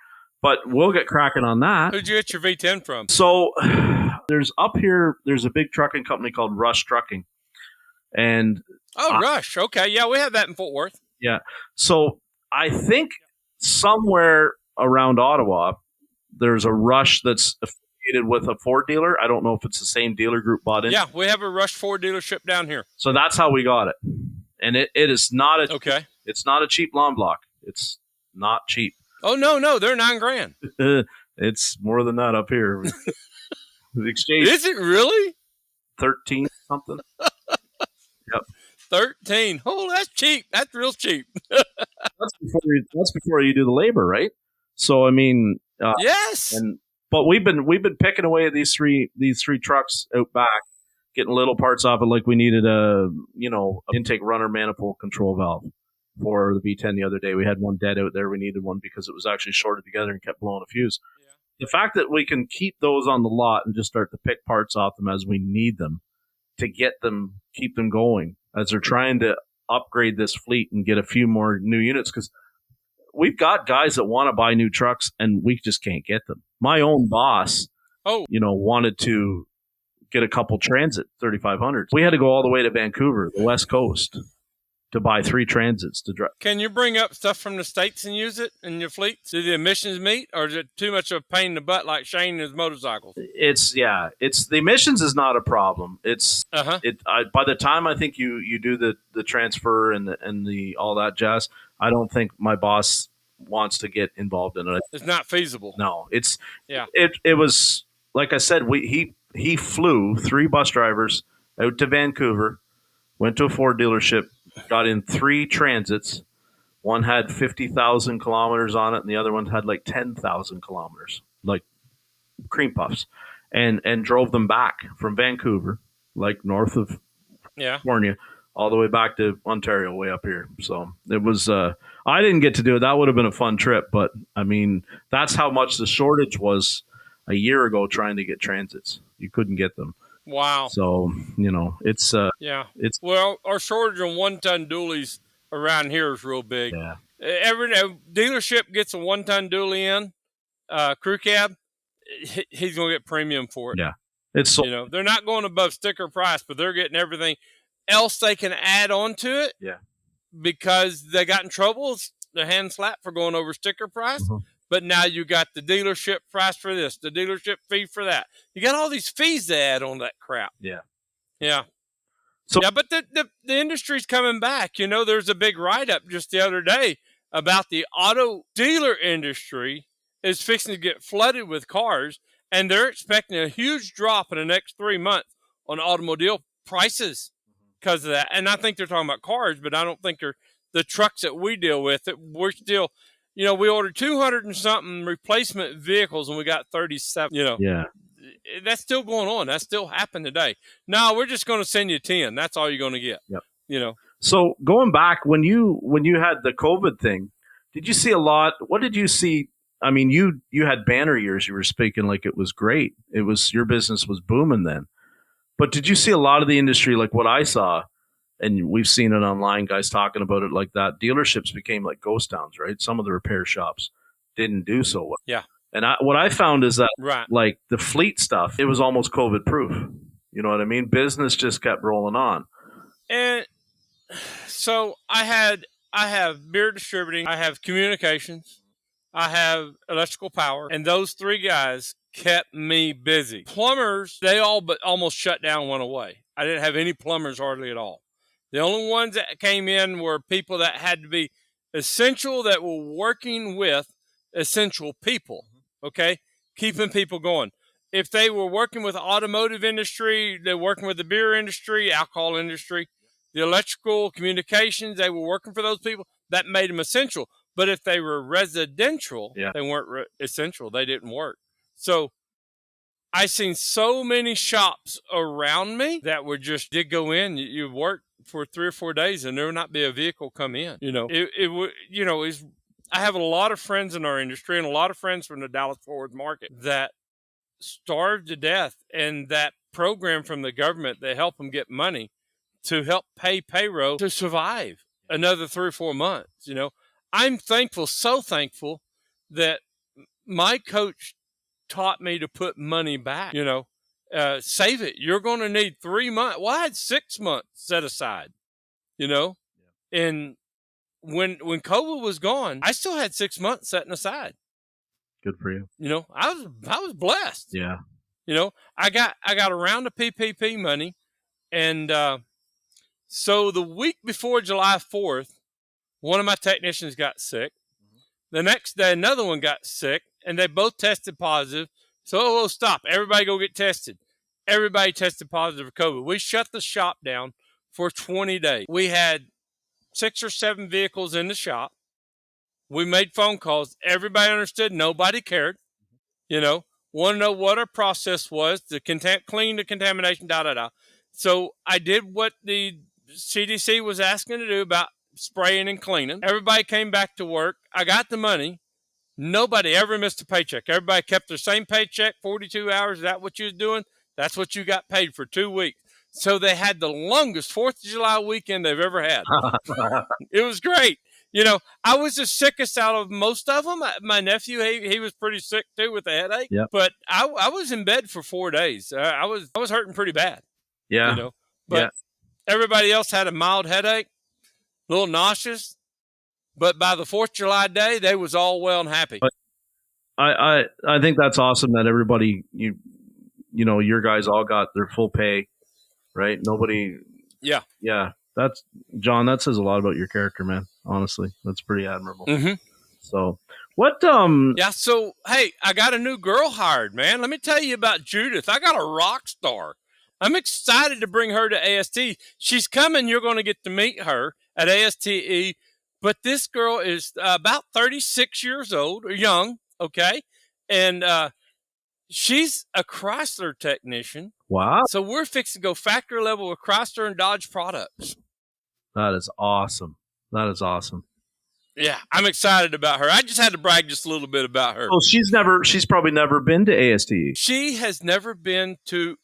but we'll get cracking on that. Who'd you get your V10 from? So there's a big trucking company called Rush Trucking. And Rush. Okay. Yeah, we have that in Fort Worth. Yeah. So I think somewhere around Ottawa, there's a Rush that's affiliated with a Ford dealer. I don't know if it's the same dealer group bought in. Yeah, we have a Rush Ford dealership down here. So that's how we got it. And it is not it's not a cheap lawn block. It's not cheap. Oh, no, they're $9,000. It's more than that up here. The exchange. Is it really? 13 something. Yep. 13. Oh, that's cheap. That's real cheap. That's before you do the labor, right? So I mean, yes. But we've been picking away at these three trucks out back, getting little parts off it. Like we needed a intake runner manifold control valve for the V10 the other day. We had one dead out there. We needed one because it was actually shorted together and kept blowing a fuse. Yeah. The fact that we can keep those on the lot and just start to pick parts off them as we need them to keep them going as they're trying to upgrade this fleet and get a few more new units, because we've got guys that want to buy new trucks and we just can't get them. My own boss, wanted to get a couple Transit 3500s. We had to go all the way to Vancouver, the West Coast, to buy 3 Transits to drive. Can you bring up stuff from the States and use it in your fleet? Do the emissions meet, or is it too much of a pain in the butt like Shane and his motorcycles? It's the emissions is not a problem. It's by the time I think you do the transfer and the all that jazz, I don't think my boss wants to get involved in it. It's not feasible. No, it was, like I said, he flew 3 bus drivers out to Vancouver, went to a Ford dealership, got in 3 Transits. One had 50,000 kilometers on it, and the other one had like 10,000 kilometers, like cream puffs, and drove them back from Vancouver, like north of California, all the way back to Ontario, way up here. So it was, I didn't get to do it. That would have been a fun trip, but I mean, that's how much the shortage was a year ago trying to get Transits. You couldn't get them. Wow. So, it's well, our shortage on 1-ton dualies around here is real big. Yeah. Every dealership gets a 1-ton dually in, crew cab, he's going to get premium for it. Yeah. It's so, they're not going above sticker price, but they're getting everything else they can add on to it. Yeah. Because they got in trouble, the hand slap for going over sticker price. Mm-hmm. But now you got the dealership price for this, the dealership fee for that. You got all these fees to add on that crap. Yeah. Yeah. So, but the industry's coming back. There's a big write-up just the other day about the auto dealer industry is fixing to get flooded with cars, and they're expecting a huge drop in the next 3 months on automobile prices because of that. And I think they're talking about cars, but I don't think they're the trucks that we deal with. We're still... we ordered 200 and something replacement vehicles and we got 37, Yeah. That's still going on. That's still happening today. No, we're just going to send you 10. That's all you're going to get. Yep. So going back, when you had the COVID thing, did you see a lot? What did you see? I mean, you had banner years. You were speaking like it was great. Your business was booming then. But did you see a lot of the industry like what I saw? And we've seen it online, guys talking about it like that. Dealerships became like ghost towns, right? Some of the repair shops didn't do so well. Yeah. And what I found is that like the fleet stuff, it was almost COVID proof. You know what I mean? Business just kept rolling on. And So I have beer distributing, I have communications, I have electrical power, and those three guys kept me busy. Plumbers, they all but almost shut down, went away. I didn't have any plumbers hardly at all. The only ones that came in were people that had to be essential, that were working with essential people, okay? Keeping people going. If they were working with the automotive industry, they're working with the beer industry, alcohol industry, the electrical, communications, they were working for those people. That made them essential. But if they were residential, they weren't essential. They didn't work. So I seen so many shops around me that were just, did go in, you work for 3 or 4 days and there would not be a vehicle come in. It would, I have a lot of friends in our industry and a lot of friends from the Dallas-Fort Worth market that starved to death, and that program from the government, they help them get money to help pay payroll to survive another 3 or 4 months. I'm thankful, so thankful that my coach taught me to put money back, save it. You're going to need 3 months. Well, I had 6 months set aside, and when COVID was gone, I still had 6 months setting aside. Good for you. I was blessed. Yeah. I got around the PPP money, and so the week before July 4th, one of my technicians got sick. The next day, another one got sick, and they both tested positive. So, stop. Everybody go get tested. Everybody tested positive for COVID. We shut the shop down for 20 days. We had 6 or 7 vehicles in the shop. We made phone calls. Everybody understood. Nobody cared. Want to know what our process was to clean the contamination, So I did what the CDC was asking to do about spraying and cleaning. Everybody came back to work. I got the money. Nobody ever missed a paycheck. Everybody kept their same paycheck, 42 hours. Is that what you was doing? That's what you got paid for 2 weeks. So they had the longest 4th of July weekend they've ever had. It was great. I was the sickest out of most of them. My nephew, he was pretty sick too with a headache. Yep. But I was in bed for 4 days. I was hurting pretty bad. Yeah. But everybody else had a mild headache, a little nauseous. But by the 4th of July day, they was all well and happy. But I think that's awesome that everybody, your guys all got their full pay, right? Nobody. Yeah. Yeah. That's John. That says a lot about your character, man. Honestly, that's pretty admirable. Mm-hmm. So what? Yeah. So hey, I got a new girl hired, man. Let me tell you about Judith. I got a rock star. I'm excited to bring her to AST. She's coming. You're going to get to meet her at ASTE. But this girl is about 36 years old, or young, okay, and she's a Chrysler technician. Wow. So we're fixing to go factory level with Chrysler and Dodge products. That is awesome. That is awesome. Yeah, I'm excited about her. I just had to brag just a little bit about her. Well, she's probably never been to ASTE. She has never been to,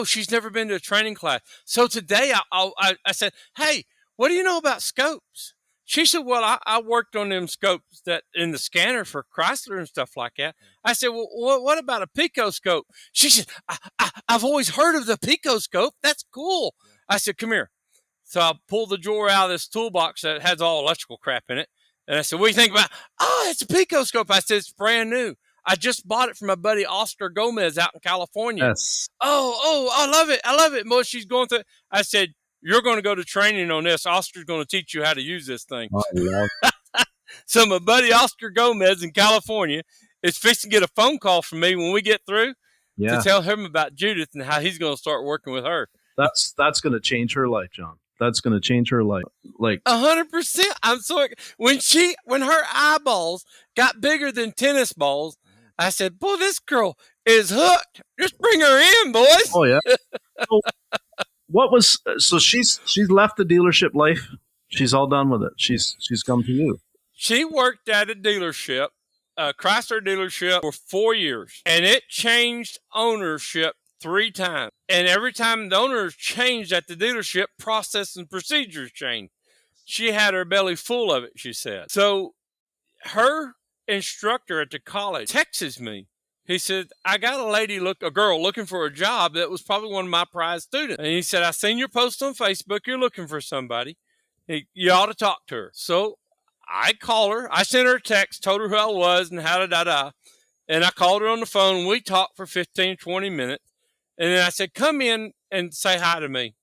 she's never been to a training class. So today I said, hey, what do you know about scopes? She said, well, I worked on them scopes that in the scanner for Chrysler and stuff like that. I said, well, what about a pico scope? She said, I've always heard of the pico scope. That's cool. I said, come here. So I pulled the drawer out of this toolbox that has all electrical crap in it. And I said, what do you think about it? Oh, it's a pico scope. I said, it's brand new. I just bought it from my buddy Oscar Gomez out in California. Yes. Oh, I love it. I love it. Mo, she's going through. I said, you're going to go to training on this. Oscar's going to teach you how to use this thing. Oh, yeah. So my buddy Oscar Gomez in California is fixing to get a phone call from me when we get through to tell him about Judith and how he's going to start working with her. That's going to change her life, John. That's going to change her life. Like 100%. I'm so when her eyeballs got bigger than tennis balls, I said, boy, this girl is hooked. Just bring her in, boys. Oh yeah. So she's left the dealership life. She's all done with it. She's come to you. She worked at a dealership, a Chrysler dealership, for 4 years, and it changed ownership 3 times. And every time the owners changed at the dealership, process and procedures changed. She had her belly full of it, she said. So her instructor at the college texts me. He said, I got a girl looking for a job that was probably one of my prize students. And he said, I seen your post on Facebook. You're looking for somebody. You ought to talk to her. So I call her. I sent her a text, told her who I was and how da. And I called her on the phone. We talked for 15, 20 minutes. And then I said, come in and say hi to me.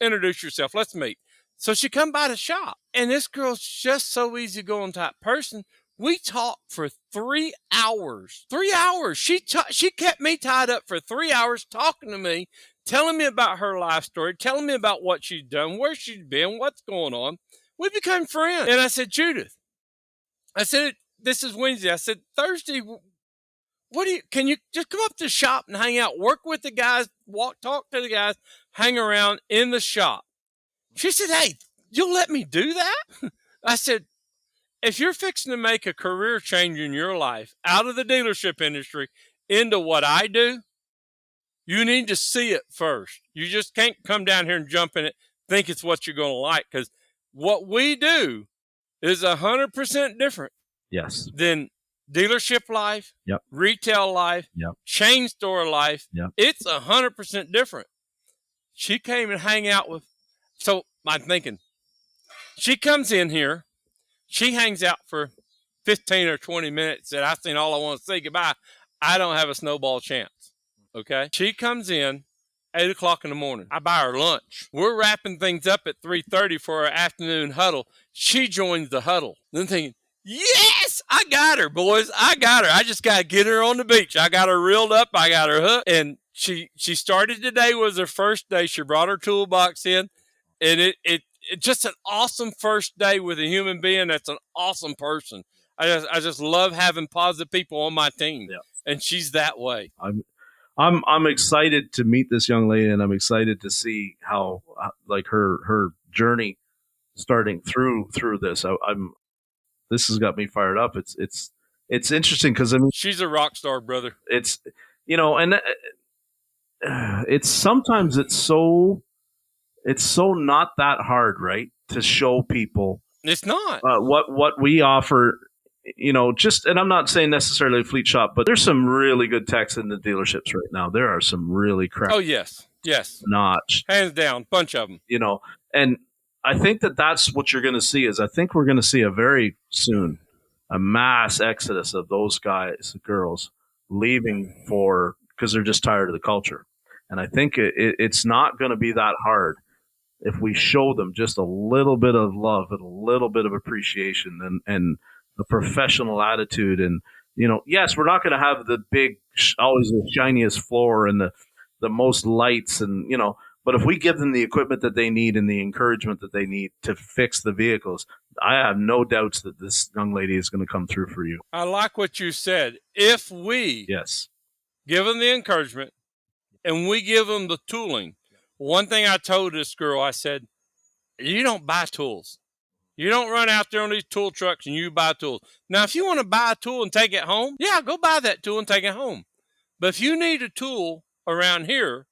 Introduce yourself. Let's meet. So she come by the shop. And this girl's just so easygoing type person. We talked for 3 hours. 3 hours. She kept me tied up for 3 hours talking to me, telling me about her life story, telling me about what she'd done, where she'd been, what's going on. We became friends. And I said, Judith, this is Wednesday. I said, Thursday, can you just come up to the shop and hang out, work with the guys, talk to the guys, hang around in the shop. She said, hey, you'll let me do that? I said, if you're fixing to make a career change in your life out of the dealership industry into what I do, you need to see it first. You just can't come down here and jump in it, think it's what you're going to like, because what we do is 100% different than dealership life, retail life, chain store life. It's 100% different. She came and hang out with, so I'm thinking, she comes in here, she hangs out for 15 or 20 minutes, and I've seen all I want to say goodbye. I don't have a snowball chance. Okay. She comes in 8 o'clock in the morning. I buy her lunch. We're wrapping things up at 3:30 for our afternoon huddle. She joins the huddle. Then thinking, yes, I got her, boys. I got her. I just got to get her on the beach. I got her reeled up. I got her hooked. And she started today, was her first day. She brought her toolbox in, and it just an awesome first day with a human being that's an awesome person. I just love having positive people on my team, and she's that way. I'm excited to meet this young lady, and I'm excited to see how like her journey starting through this. This has got me fired up. It's interesting because she's a rock star, brother. It's and it's sometimes it's so not that hard, right, to show people. It's not what we offer. And I'm not saying necessarily a fleet shop, but there's some really good techs in the dealerships right now. There are some really crap. Oh, yes. Notch. Hands down. Bunch of them. And I think that's what you're going to see I think we're going to see very soon a mass exodus of those guys, girls, leaving because they're just tired of the culture. And I think it's not going to be that hard if we show them just a little bit of love and a little bit of appreciation and the professional attitude. And, yes, we're not going to have the big, always the shiniest floor and the most lights and, but if we give them the equipment that they need and the encouragement that they need to fix the vehicles, I have no doubts that this young lady is going to come through for you. I like what you said. If we give them the encouragement and we give them the tooling, one thing I told this girl, I said, you don't buy tools. You don't run out there on these tool trucks and you buy tools. Now, if you want to buy a tool and take it home, go buy that tool and take it home. But if you need a tool around here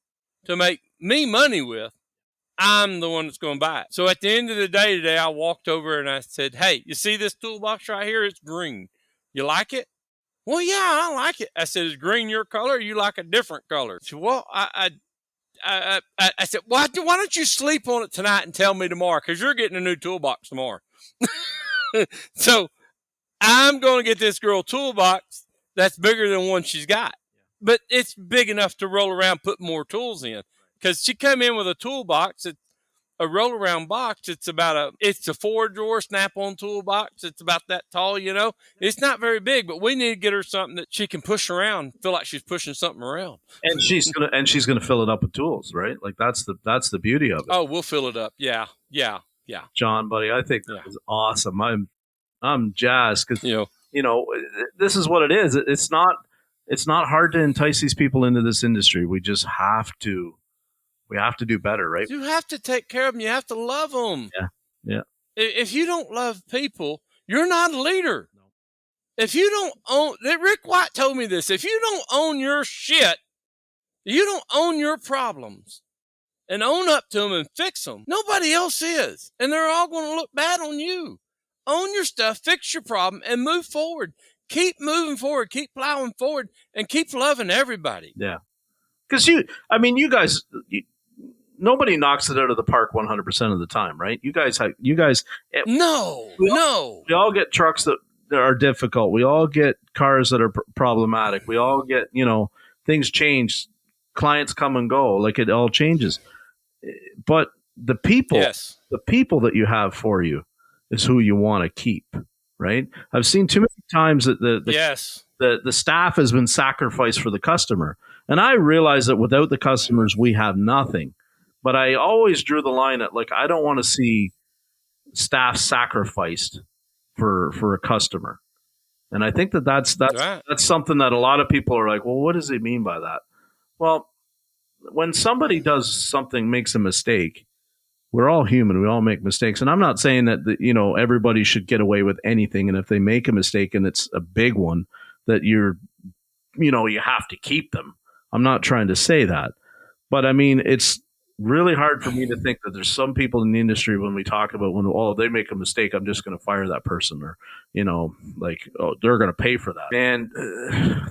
to make me money with, I'm the one that's going to buy it. So at the end of the day today, I walked over and I said, hey, you see this toolbox right here? It's green. You like it? Well, yeah, I like it. I said, is green your color or you like a different color? She said, well, I said, why don't you sleep on it tonight and tell me tomorrow? Because you're getting a new toolbox tomorrow. So I'm going to get this girl a toolbox that's bigger than one she's got. But it's big enough to roll around, put more tools in. Because she come in with a toolbox. It's a roll-around box. It's a 4-drawer snap-on toolbox. It's about that tall, It's not very big, but we need to get her something that she can push around, feel like she's pushing something around. And she's gonna fill it up with tools, right? Like that's the beauty of it. Oh, we'll fill it up. Yeah. John, buddy, I think that was awesome. I'm jazzed because this is what it is. It's not hard to entice these people into this industry. We just have to. We have to do better, right? You have to take care of them. You have to love them. Yeah. If you don't love people, you're not a leader. If you don't own, Rick White told me this, if you don't own your shit, you don't own your problems and own up to them and fix them, nobody else is. And they're all going to look bad on you. Own your stuff, fix your problem, and move forward. Keep moving forward, keep plowing forward, and keep loving everybody. Yeah. Because you guys, nobody knocks it out of the park 100% of the time, right? You guys, No. we all get trucks that are difficult. We all get cars that are problematic. We all get, things change. Clients come and go. Like, it all changes. But the people that you have for you is who you want to keep, right? I've seen too many times that the staff has been sacrificed for the customer. And I realize that without the customers, we have nothing. But I always drew the line at, like, I don't want to see staff sacrificed for a customer. And I think that's something that a lot of people are like, well, what does it mean by that? Well, when somebody does something, makes a mistake, we're all human. We all make mistakes. And I'm not saying that, everybody should get away with anything. And if they make a mistake and it's a big one, that you have to keep them. I'm not trying to say that. But I mean, it's really hard for me to think that there's some people in the industry when we talk about they make a mistake, I'm just going to fire that person, or, they're going to pay for that. And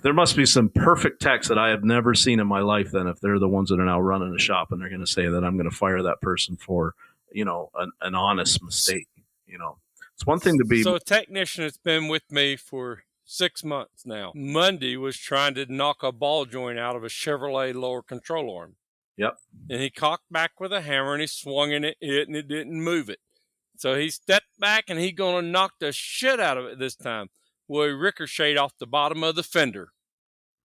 there must be some perfect techs that I have never seen in my life then, if they're the ones that are now running a shop and they're going to say that I'm going to fire that person for, an honest mistake. It's one thing to be. So a technician that's been with me for 6 months now, Monday was trying to knock a ball joint out of a Chevrolet lower control arm. Yep. And he cocked back with a hammer and he swung in it and it didn't move it. So he stepped back and he going to knock the shit out of it this time. Well, he ricocheted off the bottom of the fender.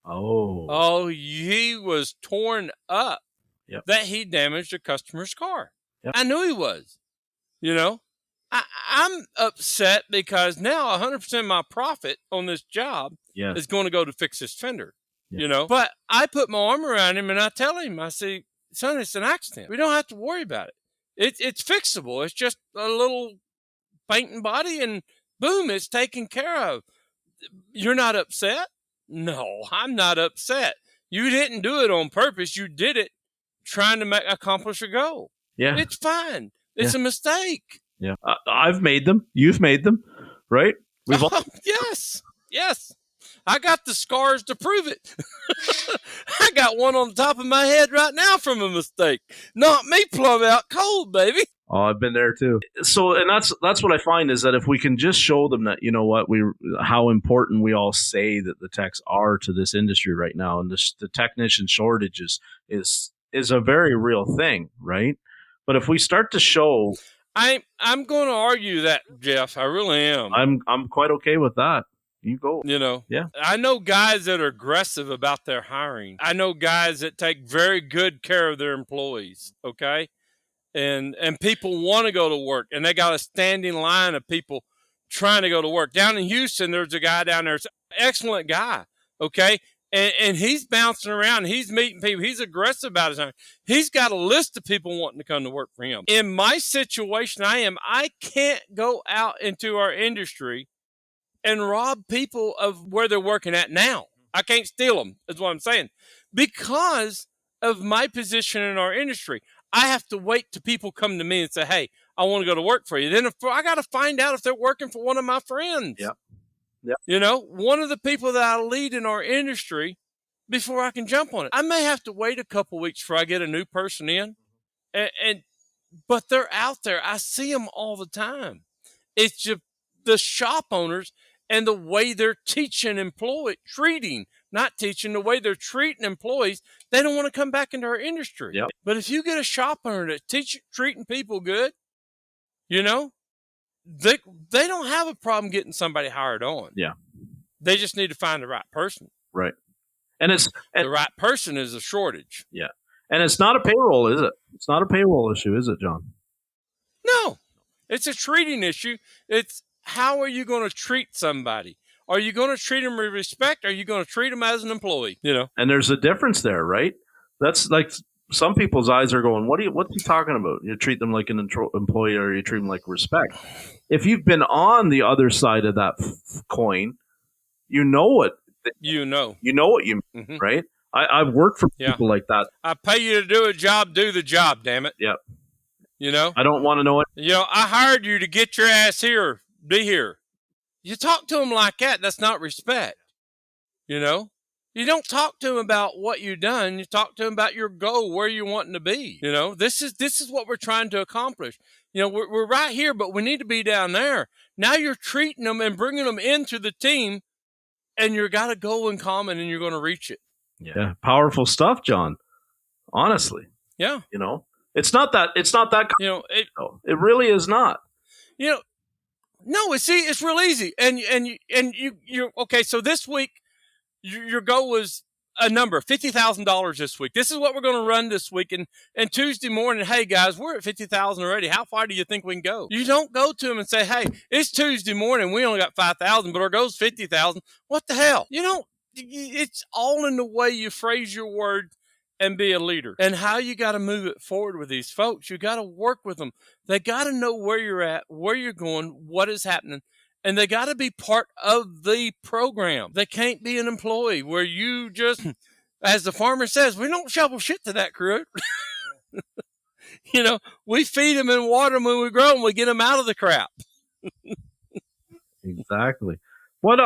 Oh, he was torn up. Yep. That he damaged a customer's car. Yep. I knew he was. I'm upset because now 100% of my profit on this job is going to go to fix this fender. Yeah. But I put my arm around him and I tell him, I say, son, it's an accident. We don't have to worry about it. It's fixable. It's just a little paint and body and boom, it's taken care of. You're not upset? No, I'm not upset. You didn't do it on purpose. You did it trying to accomplish a goal. Yeah. It's fine. It's a mistake. Yeah. I've made them. You've made them, right? Yes. I got the scars to prove it. I got one on the top of my head right now from a mistake. Knocked me plumb out cold, baby. Oh, I've been there too. So, and that's what I find is that if we can just show them that, how important we all say that the techs are to this industry right now, and the technician shortage is a very real thing, right? But if we start to show, I'm going to argue that, Jeff. I really am. I'm quite okay with that. You go. Yeah. I know guys that are aggressive about their hiring. I know guys that take very good care of their employees, okay? And people want to go to work, and they got a standing line of people trying to go to work. Down in Houston, there's a guy down there, it's an excellent guy, okay? And he's bouncing around. He's meeting people. He's aggressive about his hiring. He's got a list of people wanting to come to work for him. In my situation, I can't go out into our industry and rob people of where they're working at now. I can't steal them, is what I'm saying. Because of my position in our industry, I have to wait till people come to me and say, hey, I want to go to work for you. Then I got to find out if they're working for one of my friends. Yep. One of the people that I lead in our industry before I can jump on it. I may have to wait a couple weeks before I get a new person in. But they're out there. I see them all the time. It's just the shop owners and the way they're not teaching, the way they're treating employees, they don't want to come back into our industry. Yep. But if you get a shop owner that's treating people good, they don't have a problem getting somebody hired on. Yeah. They just need to find the right person. Right. And the right person is a shortage. Yeah. And it's not a payroll, is it? It's not a payroll issue, is it, John? No. It's a treating issue. It's how are you going to treat somebody? Are you going to treat them with respect? Or are you going to treat them as an employee? And there's a difference there, right? That's like some people's eyes are going, what's he talking about? You treat them like an employee, or you treat them like respect. If you've been on the other side of that coin, you know what you mean, right? I've worked for people like that. I pay you to do a job, do the job, damn it. Yep. I don't want to know it. I hired you to get your ass here, be here. You talk to them like that, that's not respect. You don't talk to them about what you've done. You talk to them about your goal, where you're wanting to be. You know, this is what we're trying to accomplish. You know, we're right here, but we need to be down there. Now you're treating them and bringing them into the team, and you've got a goal in common, and you're going to reach it. Yeah, powerful stuff, John. Honestly, Yeah. you know, it's not that. You know, It really is not. You know, no. It's real easy, and you're okay. So this week, your goal was a number, $50,000 this week. This is what we're going to run this week. And Tuesday morning, hey guys, we're at 50,000 already. How far do you think we can go? You don't go to them and say, hey, it's Tuesday morning. We only got 5,000, but our goal's 50,000. What the hell? You don't. It's all in the way you phrase your word and be a leader, and how you got to move it forward with these folks. You got to work with them. They got to know where you're at, where you're going, what is happening. And they got to be part of the program. They can't be an employee where you just, as the farmer says, we don't shovel shit to that crew. You know, we feed them and water them when we grow them. We get them out of the crap. Exactly. What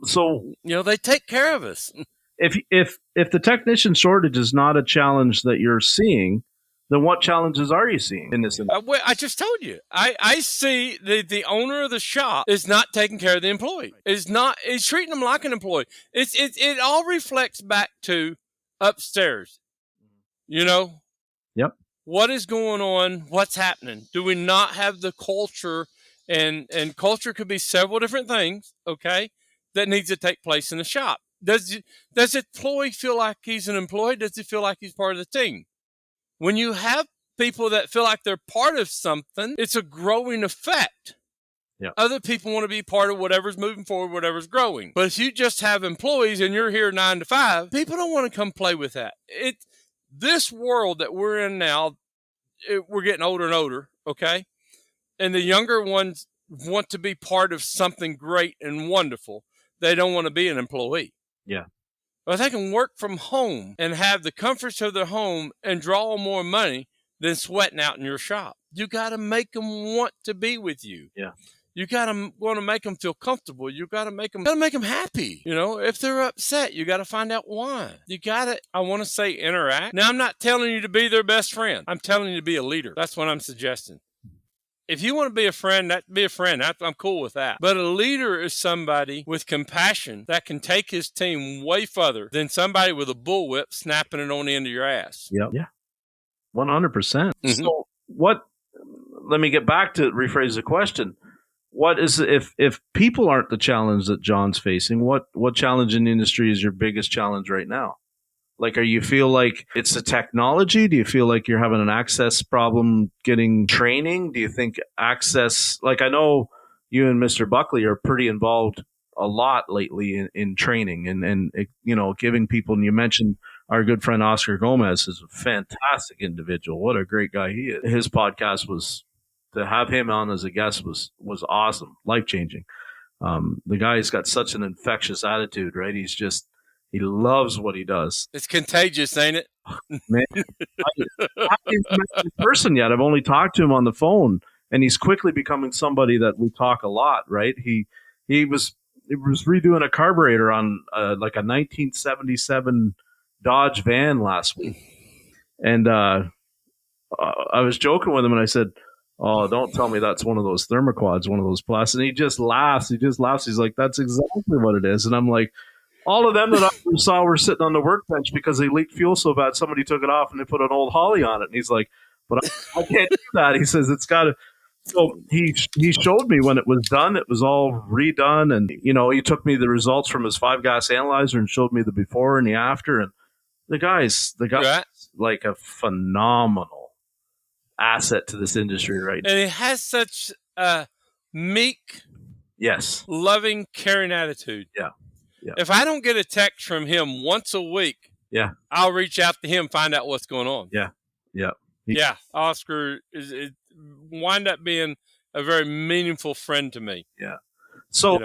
so you know, they take care of us. If the technician shortage is not a challenge that you're seeing, then what challenges are you seeing in this industry? I just told you. I see the owner of the shop is not taking care of the employee. Is treating them like an employee. It all reflects back to upstairs. You know? Yep. What is going on? What's happening? Do we not have the culture? And culture could be several different things, okay, that needs to take place in the shop. Does the employee feel like he's an employee? Does he feel like he's part of the team? When you have people that feel like they're part of something, it's a growing effect. Yeah. Other people want to be part of whatever's moving forward, whatever's growing. But if you just have employees and you're here 9 to 5, people don't want to come play with that. This world that we're in now, we're getting older and older, okay? And the younger ones want to be part of something great and wonderful. They don't want to be an employee. Yeah. But they can work from home and have the comforts of their home and draw more money than sweating out in your shop. You got to make them want to be with you. Yeah. You got to want to make them feel comfortable. You got to make them happy. You know, if they're upset, you got to find out why. You got to, I want to say, interact. Now, I'm not telling you to be their best friend. I'm telling you to be a leader. That's what I'm suggesting. If you want to be a friend, be a friend. I'm cool with that. But a leader is somebody with compassion that can take his team way further than somebody with a bullwhip snapping it on the end of your ass. Yep. Yeah. 100%. So let me get back to rephrase the question. What is, if people aren't the challenge that John's facing, what challenge in the industry is your biggest challenge right now? Like, you feel like it's the technology? Do you feel like you're having an access problem getting training? Do you think access, like, I know you and Mr. Buckley are pretty involved a lot lately in training and you know, giving people, and you mentioned our good friend Oscar Gomez is a fantastic individual. What a great guy he is. His podcast to have him on as a guest was awesome, life-changing. The guy's got such an infectious attitude, right? He loves what he does. It's contagious, ain't it? Man, I haven't met him in person yet. I've only talked to him on the phone, and he's quickly becoming somebody that we talk a lot, right? He was redoing a carburetor on like a 1977 Dodge van last week. And I was joking with him, and I said, "Oh, don't tell me that's one of those thermoquads, one of those plus." And he just laughs. He's like, "That's exactly what it is." And I'm like, all of them that I saw were sitting on the workbench because they leaked fuel so bad, somebody took it off and they put an old Holly on it. And he's like, "But I can't do that." He says, "It's got to." So he showed me when it was done. It was all redone. And, you know, he took me the results from his 5-gas analyzer and showed me the before and the after. And the guy's Right. like a phenomenal asset to this industry right now. And he has such a meek, Yes, loving, caring attitude. Yeah. Yeah. If I don't get a text from him once a week, yeah, I'll reach out to him, find out what's going on. Yeah. Yeah, Oscar is wind up being a very meaningful friend to me. Yeah. So, you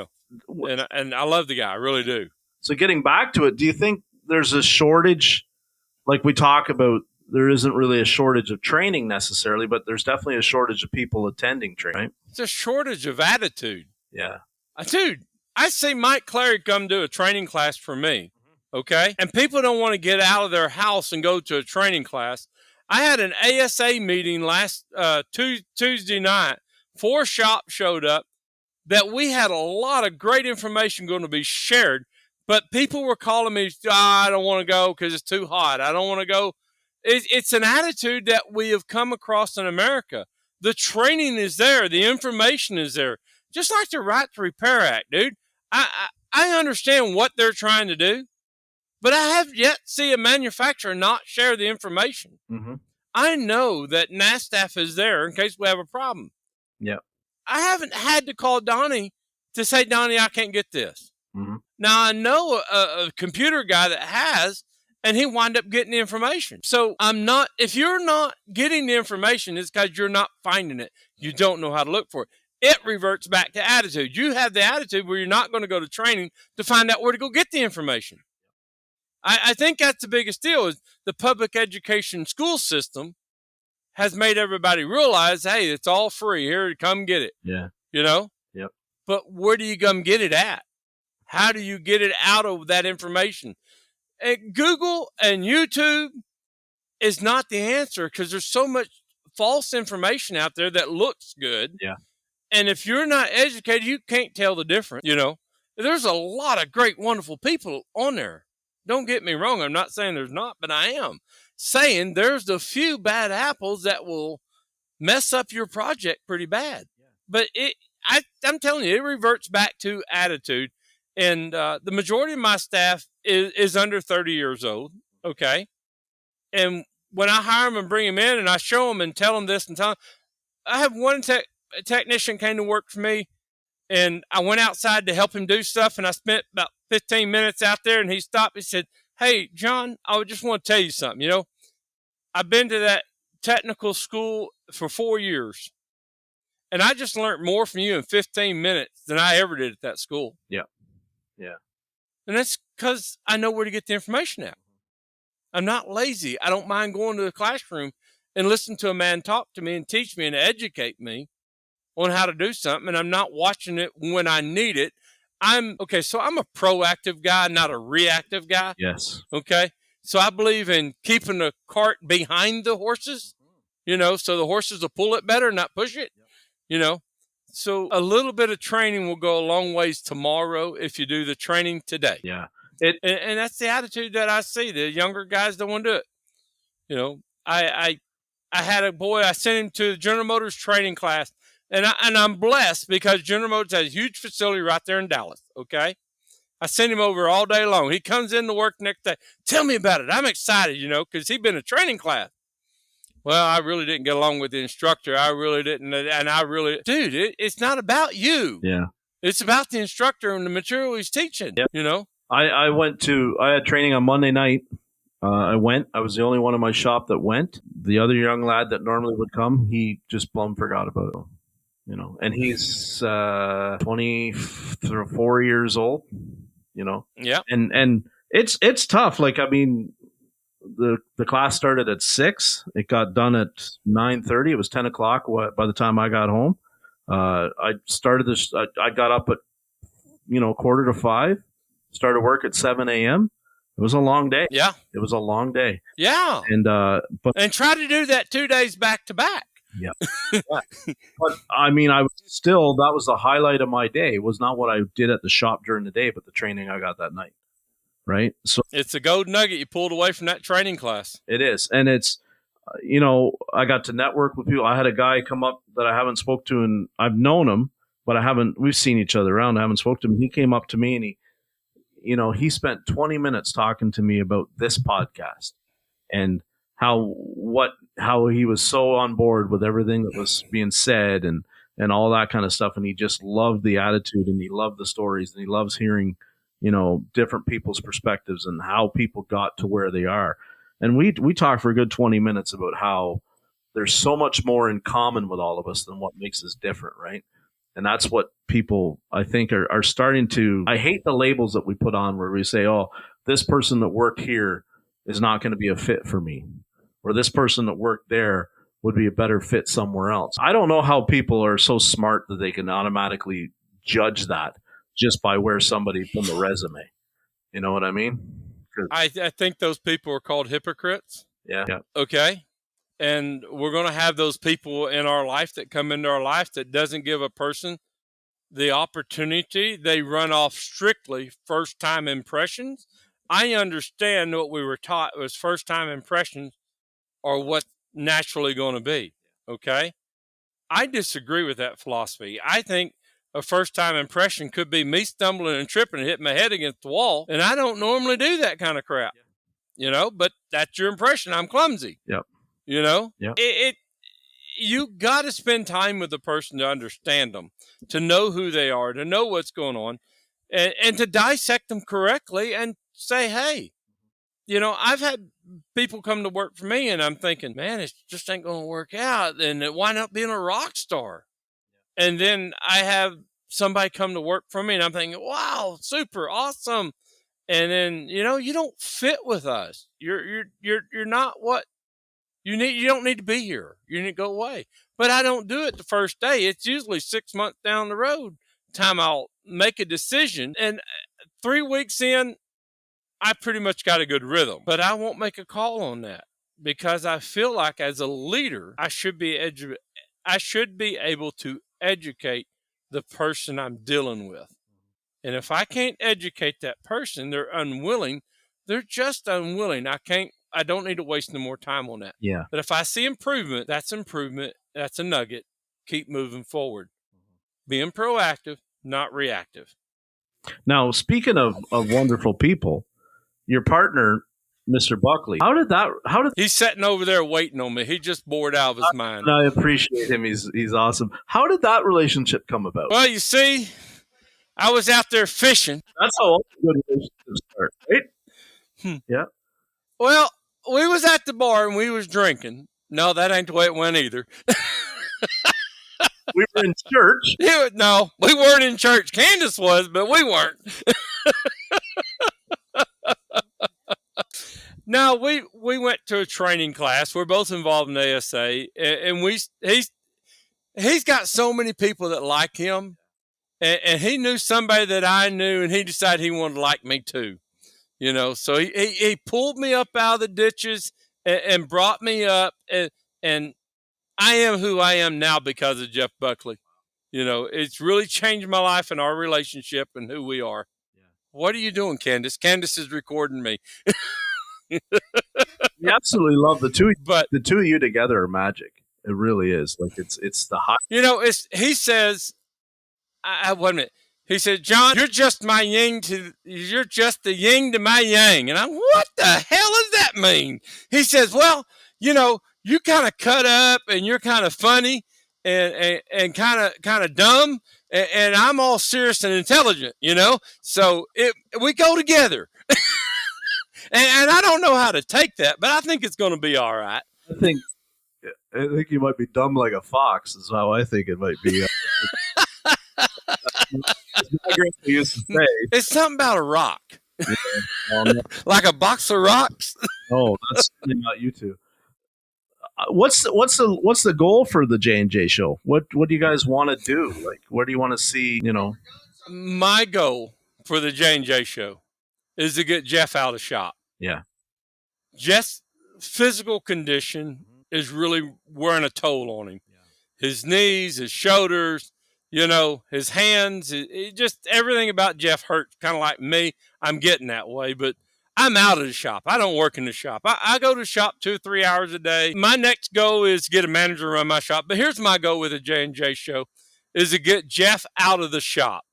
know, and I love the guy, I really do. So getting back to it, do you think there's a shortage? Like we talk about, there isn't really a shortage of training necessarily, but there's definitely a shortage of people attending training. Right? It's a shortage of attitude. Yeah. Dude, I see Mike Clary come do a training class for me. Okay. And people don't want to get out of their house and go to a training class. I had an ASA meeting last Tuesday night. 4 shops showed up that we had a lot of great information going to be shared, but people were calling me, I don't want to go because it's too hot. I don't want to go. It's an attitude that we have come across in America. The training is there. The information is there. Just like the Right to Repair Act, dude. I understand what they're trying to do, but I have yet to see a manufacturer not share the information. Mm-hmm. I know that NASTAF is there in case we have a problem. Yeah. I haven't had to call Donnie to say, Donnie, I can't get this. Mm-hmm. Now, I know a computer guy that has, and he wound up getting the information. So if you're not getting the information, it's because you're not finding it. You don't know how to look for it. It reverts back to attitude. You have the attitude where you're not going to go to training to find out where to go get the information. I think that's the biggest deal is the public education school system has made everybody realize, hey, it's all free. Here, come get it. Yeah. You know? Yep. But where do you come get it at? How do you get it out of that information? And Google and YouTube is not the answer because there's so much false information out there that looks good. Yeah. And if you're not educated, you can't tell the difference, you know? There's a lot of great, wonderful people on there. Don't get me wrong. I'm not saying there's not, but I am saying there's a few bad apples that will mess up your project pretty bad. Yeah. But I'm telling you, it reverts back to attitude. And the majority of my staff is under 30 years old, okay? And when I hire them and bring them in and I show them and tell them this and tell them, I have one technician came to work for me, and I went outside to help him do stuff, and I spent about 15 minutes out there, and he stopped. He said, hey, John, I just want to tell you something. You know, I've been to that technical school for 4 years, and I just learned more from you in 15 minutes than I ever did at that school. Yeah. Yeah. And that's because I know where to get the information out. I'm not lazy. I don't mind going to the classroom and listen to a man talk to me and teach me and educate me on how to do something. And I'm not watching it when I need it. So I'm a proactive guy, not a reactive guy. Yes. Okay. So I believe in keeping the cart behind the horses, you know, so the horses will pull it better, not push it, you know. So a little bit of training will go a long ways tomorrow if you do the training today. Yeah. And that's the attitude that I see. The younger guys don't want to do it. You know, I had a boy, I sent him to the General Motors training class, and I'm blessed because General Motors has a huge facility right there in Dallas, okay? I sent him over all day long. He comes in to work next day. Tell me about it. I'm excited, you know, because he'd been in a training class. Well, I really didn't get along with the instructor. I really didn't. Dude, it's not about you. Yeah. It's about the instructor and the material he's teaching, you know? I had training on Monday night. I was the only one in my shop that went. The other young lad that normally would come, he just plumb forgot about it, you know, and he's 24 years old, you know? Yeah. And it's tough. Like, I mean, the class started at 6. It got done at 9:30. It was 10 o'clock by the time I got home. I started this. I got up at 4:45. Started work at 7 a.m. It was a long day. Yeah, it was a long day. Yeah, and try to do that 2 days back to back. Yeah. But I mean, that was the highlight of my day. It was not what I did at the shop during the day, but the training I got that night. Right. So it's a gold nugget you pulled away from that training class. It is. And it's, I got to network with people. I had a guy come up that I haven't spoke to, and I've known him, but we've seen each other around. I haven't spoke to him. He came up to me and he spent 20 minutes talking to me about this podcast and how he was so on board with everything that was being said and all that kind of stuff. And he just loved the attitude, and he loved the stories, and he loves hearing, different people's perspectives and how people got to where they are. And we talked for a good 20 minutes about how there's so much more in common with all of us than what makes us different, right? And that's what people, I think, are starting to... I hate the labels that we put on where we say, oh, this person that worked here is not going to be a fit for me, or this person that worked there would be a better fit somewhere else. I don't know how people are so smart that they can automatically judge that just by where somebody put the resume. You know what I mean? I think those people are called hypocrites. Yeah. Okay. And we're going to have those people in our life that come into our life that doesn't give a person the opportunity. They run off strictly first-time impressions. I understand what we were taught was first-time impressions are what's naturally going to be. Okay. I disagree with that philosophy. I think a first-time impression could be me stumbling and tripping and hitting my head against the wall. And I don't normally do that kind of crap, but that's your impression. I'm clumsy. Yep. Yep. You got to spend time with the person to understand them, to know who they are, to know what's going on, and to dissect them correctly and say, hey, I've had people come to work for me and I'm thinking, man, it just ain't going to work out. And it wind up being a rock star. And then I have somebody come to work for me and I'm thinking, wow, super awesome. And then, you don't fit with us. You're not what you need. You don't need to be here. You need to go away. But I don't do it the first day. It's usually 6 months down the road time I'll make a decision. And 3 weeks in, I pretty much got a good rhythm, but I won't make a call on that because I feel like as a leader, I should be able to educate the person I'm dealing with. And if I can't educate that person, they're unwilling. They're just unwilling. I don't need to waste no more time on that. Yeah. But if I see improvement. That's a nugget. Keep moving forward. Being proactive, not reactive. Now, speaking of wonderful people, your partner, Mr. Buckley, how did he's sitting over there waiting on me. He just bored out of his mind. I appreciate him. He's awesome. How did that relationship come about? Well, you see, I was out there fishing. That's how all good relationships start, right? Yeah. Well, we was at the bar and we was drinking. No, that ain't the way it went either. We were in church. No, we weren't in church. Candace was, but we weren't. No, we went to a training class. We're both involved in ASA, and he's got so many people that like him, and he knew somebody that I knew, and he decided he wanted to like me too. So he pulled me up out of the ditches and brought me up, and I am who I am now because of Jeff Buckley. It's really changed my life and our relationship and who we are. Yeah. What are you doing, Candace? Candace is recording me. We absolutely love the two, but the two of you together are magic. It really is. Like it's the hot. He says, wait a minute. He said, John, you're just the yin to my yang. And I'm, what the hell does that mean? He says, well, you kind of cut up and you're kind of funny and kind of dumb. And I'm all serious and intelligent, so we go together. And I don't know how to take that, but I think it's going to be all right. I think you might be dumb like a fox is how I think it might be. Used to say. It's something about a rock. Like a box of rocks. Oh, that's not you two. What's the goal for the J&J show? What do you guys want to do? Like, where do you want to see, My goal for the J&J show is to get Jeff out of the shop. Yeah. Jeff's physical condition is really wearing a toll on him. Yeah. His knees, his shoulders, his hands, just everything about Jeff hurts, kind of like me. I'm getting that way, but I'm out of the shop. I don't work in the shop. I go to the shop 2 or 3 hours a day. My next goal is to get a manager to run my shop. But here's my goal with the J&J show is to get Jeff out of the shop.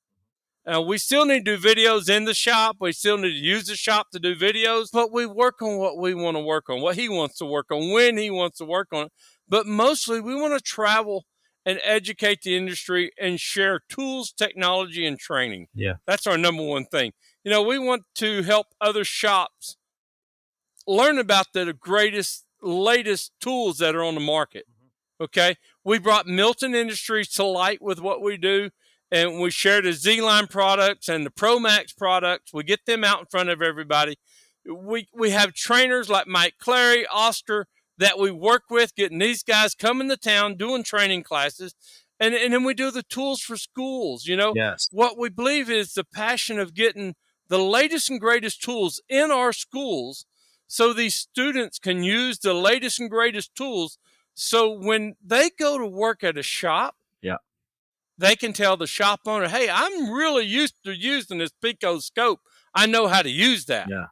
We still need to do videos in the shop. We still need to use the shop to do videos, but we work on what we want to work on, what he wants to work on, when he wants to work on it. But mostly we want to travel and educate the industry and share tools, technology, and training. Yeah. That's our number one thing. We want to help other shops learn about the greatest, latest tools that are on the market. Okay? We brought Milton Industries to light with what we do, and we share the Z-Line products and the ProMax products. We get them out in front of everybody. We have trainers like Mike Clary, Oscar, that we work with, getting these guys coming to town, doing training classes. And then we do the tools for schools. Yes. What we believe is the passion of getting the latest and greatest tools in our schools so these students can use the latest and greatest tools. So when they go to work at a shop, they can tell the shop owner, hey, I'm really used to using this Pico scope. I know how to use that. Yeah.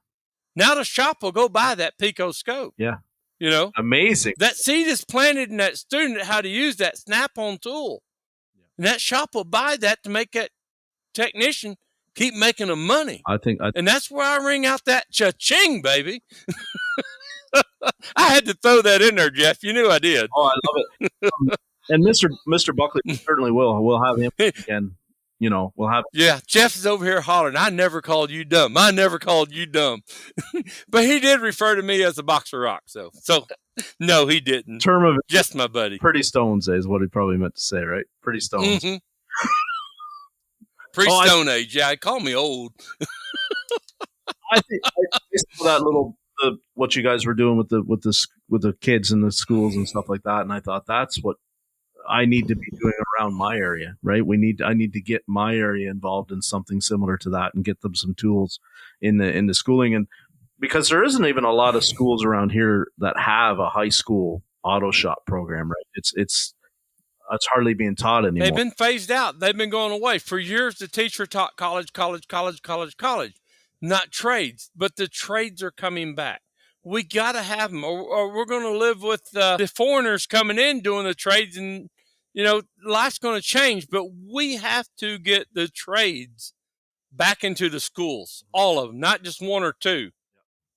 Now the shop will go buy that Pico scope. Yeah. You know? Amazing. That seed is planted in that student how to use that snap-on tool. Yeah. And that shop will buy that to make that technician keep making them money. And that's where I ring out that cha-ching, baby. I had to throw that in there, Jeff. You knew I did. Oh, I love it. And Mr. Buckley certainly will. We'll have him again. You know, we'll have. Yeah, Jeff is over here hollering, I never called you dumb. I never called you dumb. But he did refer to me as a box of rocks. So no, he didn't. Term of just my buddy. Pretty stones is what he probably meant to say, right? Pretty stones. Mm-hmm. Pre-Stone Age. Yeah, call me old. I think that little what you guys were doing with the kids in the schools and stuff like that, and I thought that's what I need to be doing around my area, right? I need to get my area involved in something similar to that and get them some tools in the schooling. And because there isn't even a lot of schools around here that have a high school auto shop program, right? It's hardly being taught anymore. They've been phased out. They've been going away. For years, the teacher taught college, not trades. But the trades are coming back. We got to have them, or we're going to live with the foreigners coming in doing the trades, and life's going to change. But we have to get the trades back into the schools, all of them, not just one or two.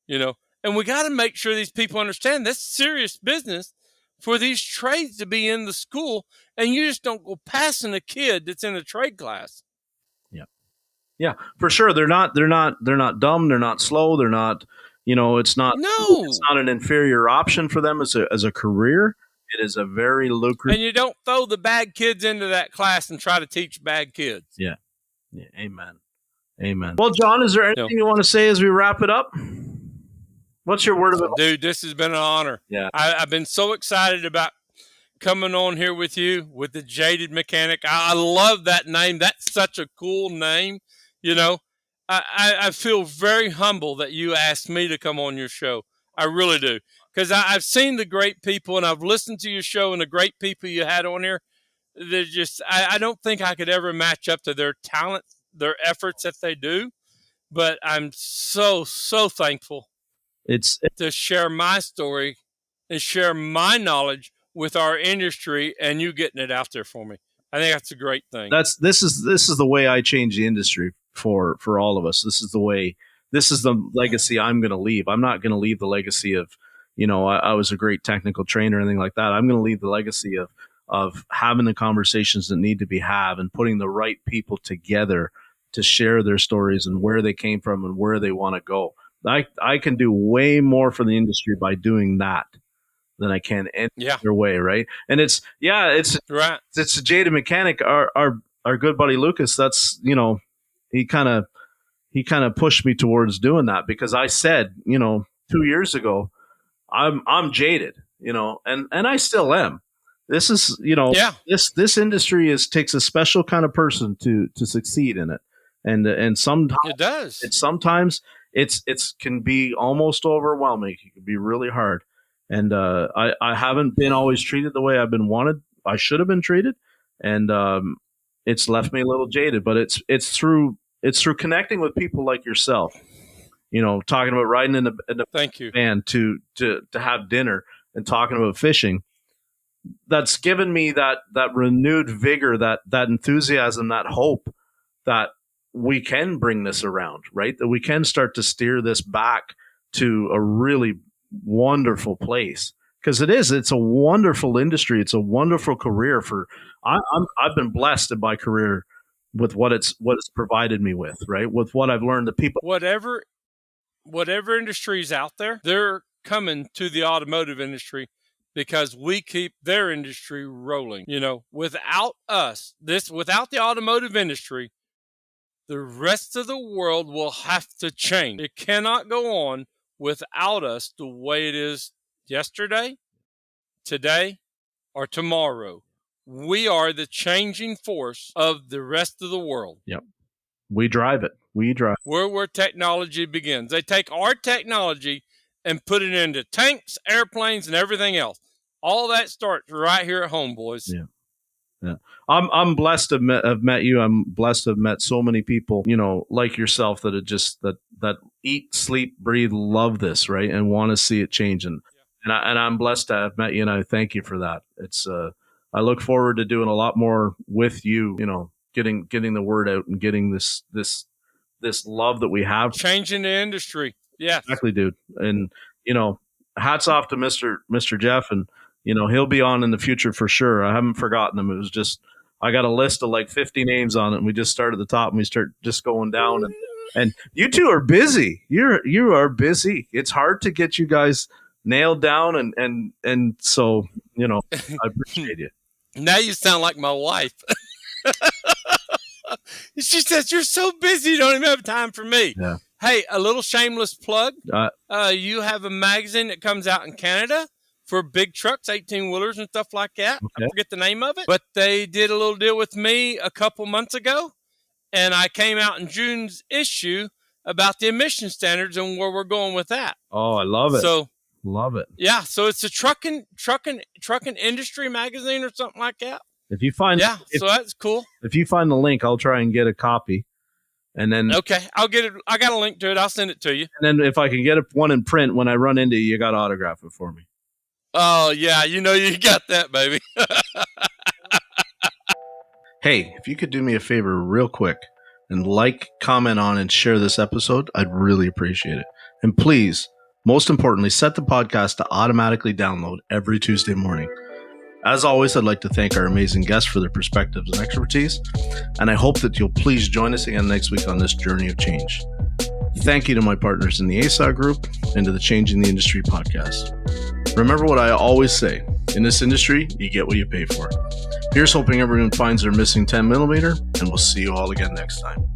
And we got to make sure these people understand that's serious business for these trades to be in the school, and you just don't go passing a kid that's in a trade class. Yeah, for sure. They're not dumb. They're not slow. They're not. It's not an inferior option for them as a career. It is a very lucrative. And you don't throw the bad kids into that class and try to teach bad kids. Yeah. Amen. Well, John, is there anything you want to say as we wrap it up? What's your word of advice? Dude, this has been an honor. Yeah. I've been so excited about coming on here with you with the Jaded Mechanic. I love that name. That's such a cool name. I feel very humble that you asked me to come on your show. I really do. Because I've seen the great people, and I've listened to your show and the great people you had on here. They're just, I don't think I could ever match up to their talent, their efforts that they do. But I'm so, so thankful to share my story and share my knowledge with our industry, and you getting it out there for me. I think that's a great thing. This is the way I change the industry for all of us. This is the legacy I'm going to leave. I'm not going to leave the legacy of, I was a great technical trainer or anything like that. I'm going to leave the legacy of having the conversations that need to be had and putting the right people together to share their stories and where they came from and where they want to go. I can do way more for the industry by doing that than I can any other way, right? And it's right. It's a Jaded Mechanic. Our good buddy Lucas. That's he kind of pushed me towards doing that because I said 2 years ago I'm jaded, and I still am. This is this industry takes a special kind of person to succeed in it, and sometimes it does. Sometimes it's can be almost overwhelming. It can be really hard. And I haven't been always treated the way I've been wanted. I should have been treated, and it's left me a little jaded. But it's through connecting with people like yourself. Talking about riding in the Thank you. van to have dinner and talking about fishing. That's given me that renewed vigor, that enthusiasm, that hope that we can bring this around, right? That we can start to steer this back to a really wonderful place, because it's a wonderful industry. It's a wonderful career I've been blessed in my career with what it's provided me with, right? With what I've learned, the people, whatever industry is out there, they're coming to the automotive industry because we keep their industry rolling. Without us, without the automotive industry, the rest of the world will have to change. It cannot go on without us the way it is yesterday, today, or tomorrow. We are the changing force of the rest of the world. Yep. We drive it. We drive. We're where technology begins. They take our technology and put it into tanks, airplanes, and everything else. All that starts right here at home, boys. Yeah. Yeah. I'm blessed to have met you. I'm blessed to have met so many people, like yourself that that eat, sleep, breathe, love this, right? And want to see it change. And I'm blessed to have met you, and I thank you for that. It's I look forward to doing a lot more with you, getting the word out and getting this love that we have. Changing the industry. Yeah. Exactly, dude. And, hats off to Mr. Jeff, and he'll be on in the future for sure. I haven't forgotten him. It was just, I got a list of like 50 names on it, and we just start at the top and we start just going down. And you two are busy. You are busy. It's hard to get you guys nailed down. And so, I appreciate you. Now you sound like my wife. She says, you're so busy, you don't even have time for me. Yeah. Hey, a little shameless plug. You have a magazine that comes out in Canada for big trucks, 18-wheelers and stuff like that. Okay. I forget the name of it. But they did a little deal with me a couple months ago, and I came out in June's issue about the emission standards and where we're going with that. Oh, I love it. So love it. Yeah, so it's a trucking industry magazine or something like that. If you find so that's cool. If you find the link, I'll try and get a copy. And then okay, I'll get it. I got a link to it. I'll send it to you. And then if I can get one in print, when I run into you, you got to autograph it for me. Oh yeah, you got that, baby. Hey, if you could do me a favor real quick and comment on, and share this episode, I'd really appreciate it. And please, most importantly, set the podcast to automatically download every Tuesday morning. As always, I'd like to thank our amazing guests for their perspectives and expertise, and I hope that you'll please join us again next week on this journey of change. Thank you to my partners in the ASA group and to the Changing the Industry podcast. Remember what I always say, in this industry, you get what you pay for. Here's hoping everyone finds their missing 10 millimeter, and we'll see you all again next time.